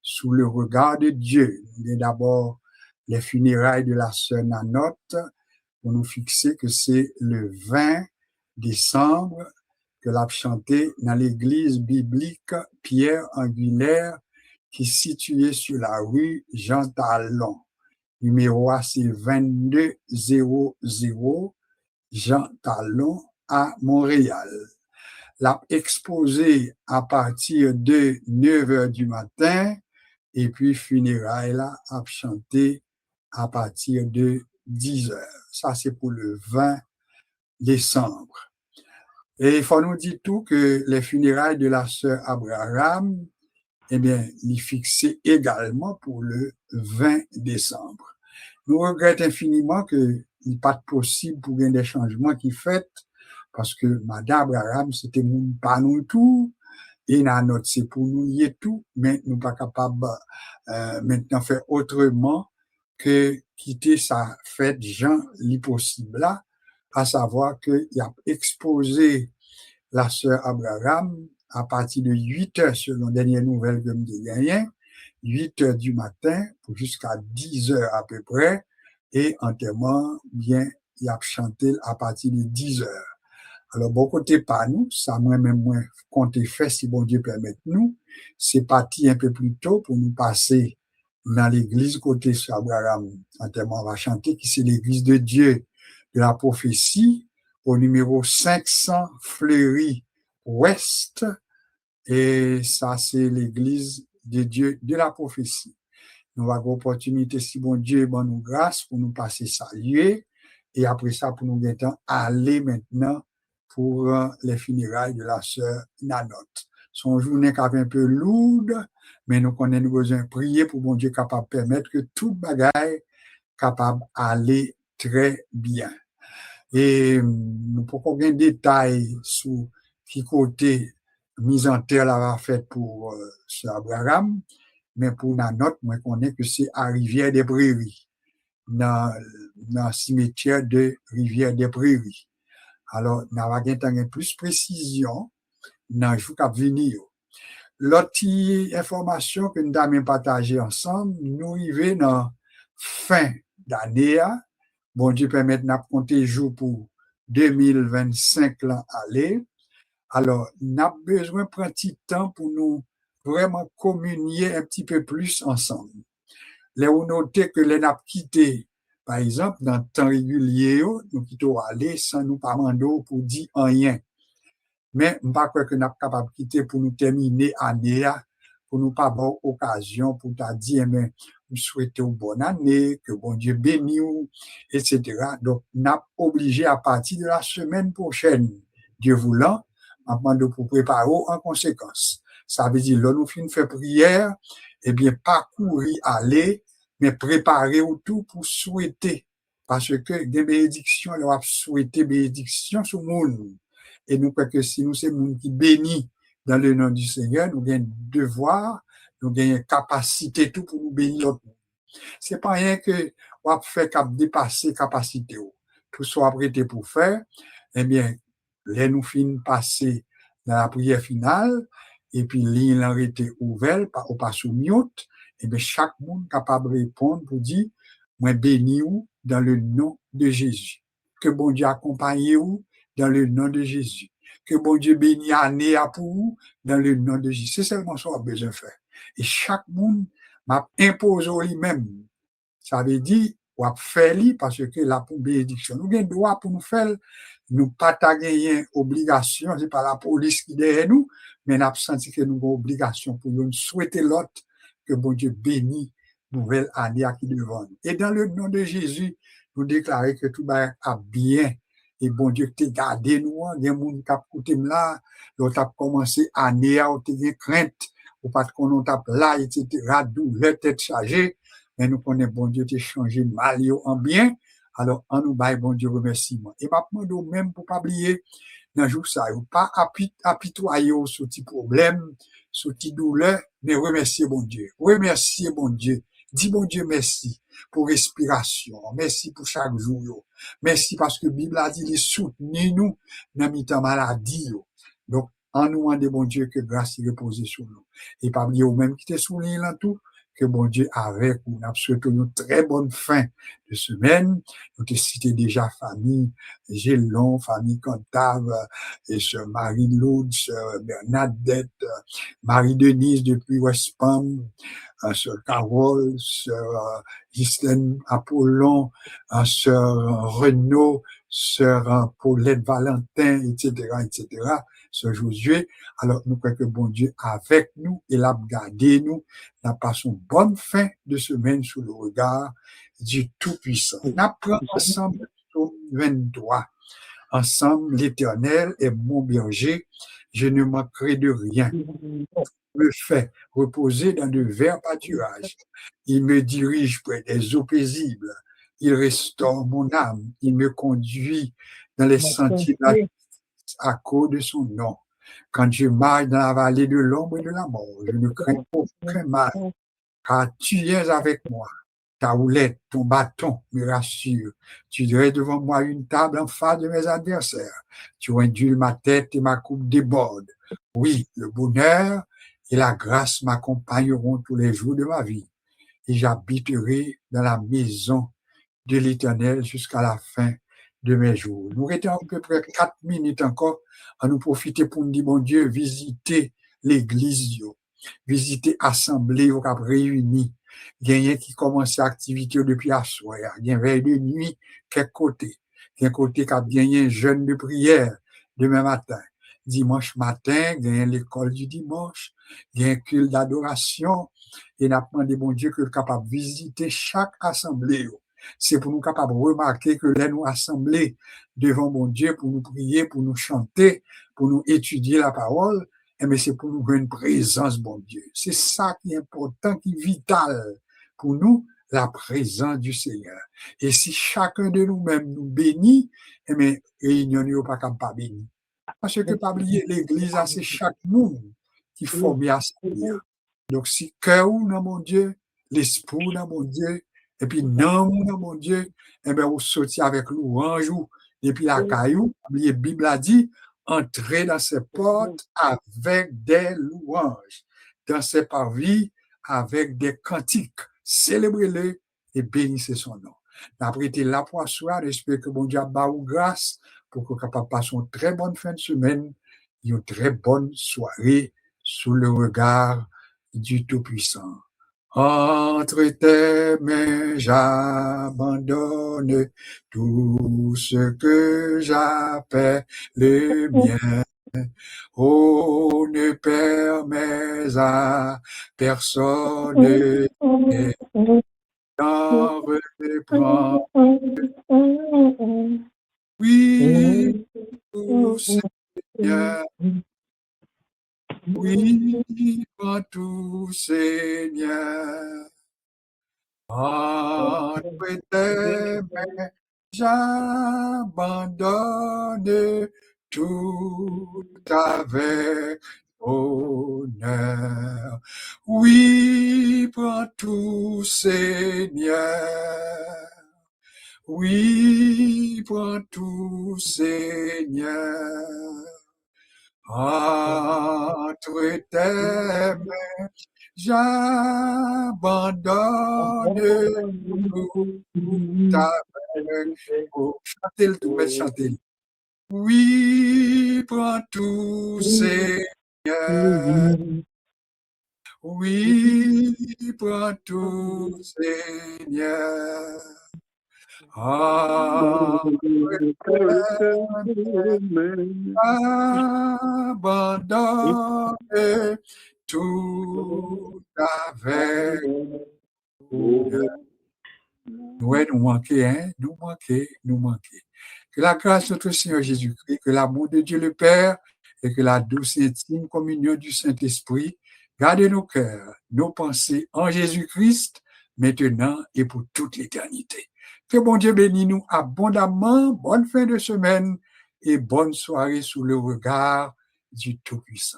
Speaker 1: sous le regard de Dieu. Nous d'abord les funérailles de la sœur Nanotte pour nous fixer que c'est le 20 décembre que l'a chanté dans l'église biblique Pierre Angulaire qui est située sur la rue Jean Talon. Numéro A, c'est 2200 Jean Talon à Montréal. L'a exposé à partir de 9h du matin et puis funérailles là a chanté à partir de 10h. Ça, c'est pour le 20 décembre. Et il faut nous dire tout que les funérailles de la sœur Abraham, eh bien, il est fixé également pour le 20 décembre. Nous regrettons infiniment qu'il n'est pas possible pour des changements qui fait parce que Madame Abraham, c'était pas nous tout, et Nanotte, c'est pour nous y est tout, mais nous pas capables maintenant faire autrement que quitter sa fête Jean l'impossible là, à savoir qu'il a exposé la sœur Abraham à partir de 8h selon les dernières nouvelles que je gagné, 8h du matin pour jusqu'à 10h à peu près, et enterrement, bien, il a chanté à partir de 10h. Alors, bon côté pas nous, ça moi-même, moi, compter fait, si bon Dieu permet nous, c'est parti un peu plus tôt pour nous passer dans l'église côté sur Abraham. Enterrement, on va chanter qui c'est l'église de Dieu de la prophétie au numéro 500 Fleury Ouest. Et ça, c'est l'église de Dieu de la prophétie. Nous avons l'opportunité, si bon Dieu bon nous grâce, pour nous passer saluer, et après ça, pour nous aller maintenant pour les funérailles de la sœur Nanotte. Son journée est un peu lourde, mais nous connaissons besoin de prier pour bon Dieu capable de permettre que toute bagaille capable d'aller très bien. Et nous pouvons gagner des détails sur qui côté mise en terre la faite pour Sœur Abraham, mais pour Nanotte, moi je connais que c'est à Rivière des Prairies, dans le cimetière de Rivière des Prairies. Alors, nous avons gagné plus de précision dans le jour qui venir. L'autre information que nous avons partagée ensemble, nous arrivons dans la fin d'année. Bon Dieu permet de compter jour pour 2025 là aller. Alors, nous avons besoin de prendre un petit temps pour nous vraiment communier un petit peu plus ensemble. Là où notez que les n'a quitté, par exemple, dans le temps régulier, nous quittons aller sans nous pas demander pour dire rien. Mais je ne crois pas que nous sommes capables de quitter pour nous terminer l'année, pour nous pas avoir occasion pour te dire, mais nous souhaitons une bonne année, que bon Dieu bénisse, etc. Donc, nous sommes obligés à partir de la semaine prochaine, Dieu voulant, pour préparer en conséquence. Ça veut dire, là, nous finissons prière, eh bien, pas courir, aller, mais préparer tout pour souhaiter. Parce que des bénédictions, on va souhaiter bénédictions sur le monde. Et nous croyons que si nous sommes monde qui bénit dans le nom du Seigneur, nous avons devoir, nous avons capacité tout pour nous bénir. C'est pas rien que on va faire dépasser capacité. Tout soit prêté pour faire. Eh bien, là, nous finissons passer dans la prière finale, et puis l'île a été ouverte, au pas sous mute, et bien, chaque monde capable de répondre pour dire, moi bénis vous dans le nom de Jésus. Que bon Dieu accompagne vous dans le nom de Jésus. Que bon Dieu bénisse année pour vous dans le nom de Jésus. C'est seulement ça qu'on a besoin de faire. Et chaque monde m'a imposé lui-même. Ça veut dire, on va faire parce que la bénédiction. Nous avons le droit pour nous faire. Nous pas gagner obligation, c'est pas la police qui est derrière nous, mais nous avons senti que nous avons obligation pour nous souhaiter l'autre que bon Dieu bénisse nouvelle année qui devant nous. Et dans le nom de Jésus, nous déclarons que tout va bien. Et bon Dieu, tu as gardé nous, il y a des gens qui ont écouté là, l'autre a commencé année, on a eu crainte, ou pas qu'on tape là, etc., douleur, tête chargée, mais nous connaissons, bon Dieu, tu as changé mal en bien. Alors, en nous baille, bon Dieu, remerciement. Et maintenant, même pour pas oublier, dans le jour ça, pas apitoyer sur petit problème, sur petit douleur, mais remercier bon Dieu. Remercier bon Dieu. Dis bon Dieu merci pour respiration. Merci pour chaque jour. Merci parce que la Bible a dit, il soutenu nous dans notre maladie. Donc, en nous demandant bon Dieu que grâce y repose sur nous. Et pas oublier même qui était sous l'île en tout, que bon Dieu avec nous. Nous avons souhaité une très bonne fin de semaine. Nous avons cité déjà famille Gélon, famille Cantave, et sœur Marie-Lourdes, sœur Bernadette, Marie-Denise depuis West Palm, sœur Carole, sœur Ghislaine Apollon, sœur Renaud, sœur Paulette Valentin, etc., etc., sœur Josué. Alors, nous croyons que bon Dieu avec nous, il a gardé nous, nous passons bonne fin de semaine sous le regard du Tout-Puissant. Nous apprenons ensemble au 23. Ensemble, l'Éternel est mon berger, je ne manquerai de rien. Il me fait reposer dans de verts pâturages. Il me dirige près des eaux paisibles. Il restaure mon âme. Il me conduit dans les sentiers à cause de son nom. Quand je marche dans la vallée de l'ombre et de la mort, je ne crains aucun mal, car tu es avec moi. Ta houlette, ton bâton me rassure. Tu dresses devant moi une table en face de mes adversaires. Tu induis ma tête et ma coupe déborde. Oui, le bonheur et la grâce m'accompagneront tous les jours de ma vie. Et j'habiterai dans la maison de l'Éternel jusqu'à la fin de mes jours. Nous restons à peu près 4 minutes encore à nous profiter pour nous dire, bon Dieu, visiter l'église, visiter l'assemblée, au cap réunis. Il y a qui commence l'activité depuis la soirée. Il y a veille de nuit, quel côté. Il y a un côté qui a gagné un jeûne de prière demain matin. dimanche matin, il y a l'école du dimanche, il y a un culte d'adoration, et nous avons demandé, bon Dieu, que nous sommes capables de visiter chaque assemblée. C'est pour nous capables de remarquer que là, nous assemblés devant mon Dieu, pour nous prier, pour nous chanter, pour nous étudier la parole, mais c'est pour nous une présence, bon Dieu. C'est ça qui est important, qui est vital pour nous, la présence du Seigneur. Et si chacun de nous-mêmes nous bénit, mais réunion n'est pas capable de bénir. Parce que, pas oublier, l'église, c'est chaque monde qui forme l'assemblée. Donc, si cœur dans mon Dieu, l'esprit dans mon Dieu, et puis non dans mon Dieu, eh bien, vous sortez avec louange, et puis la caillou, la Bible a dit, entrez dans ses portes avec des louanges, dans ses parvis avec des cantiques, célébrez-le et bénissez son nom. Après, été là pour soir, j'espère que bon Dieu a vous grâce pour que capable passer une très bonne fin de semaine, une très bonne soirée sous le regard du Tout-Puissant. Entre tes mains, j'abandonne tout ce que j'appelle le mien. Oh, ne permets à personne d'en reprendre. Oui, tout Seigneur. Oui, prends tout, Seigneur. Entre tes mains, j'abandonne tout avec honneur. Oui, prends tout, Seigneur. Oui, prends tout, Seigneur. Entre tes mains, j'abandonne tout avec. Oh, chantez-le tout, mais chantez-le. Oui, prends tout, Seigneur. Oui, prends tout, Seigneur. Abandonne tout avec nous manquer, hein? Nous manquer. Que la grâce de notre Seigneur Jésus-Christ, que l'amour de Dieu le Père et que la douce et intime communion du Saint-Esprit garde nos cœurs, nos pensées en Jésus-Christ, maintenant et pour toute l'éternité. Que bon Dieu bénisse nous abondamment, bonne fin de semaine et bonne soirée sous le regard du Tout-Puissant.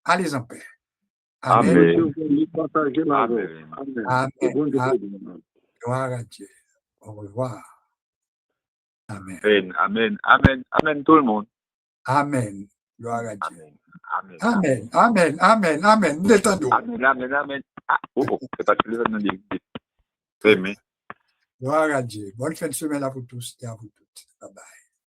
Speaker 1: Allez en paix. Amen. Amen. Gloire à Dieu. Au revoir. Amen.
Speaker 5: Amen tout le monde.
Speaker 1: Amen. Gloire à Dieu.
Speaker 5: Amen.
Speaker 1: Détendons.
Speaker 5: Amen. C'est pas que les gens disent. Amen.
Speaker 1: Gloire à Dieu. Bonne fin de semaine à vous tous et à vous toutes. Bye bye.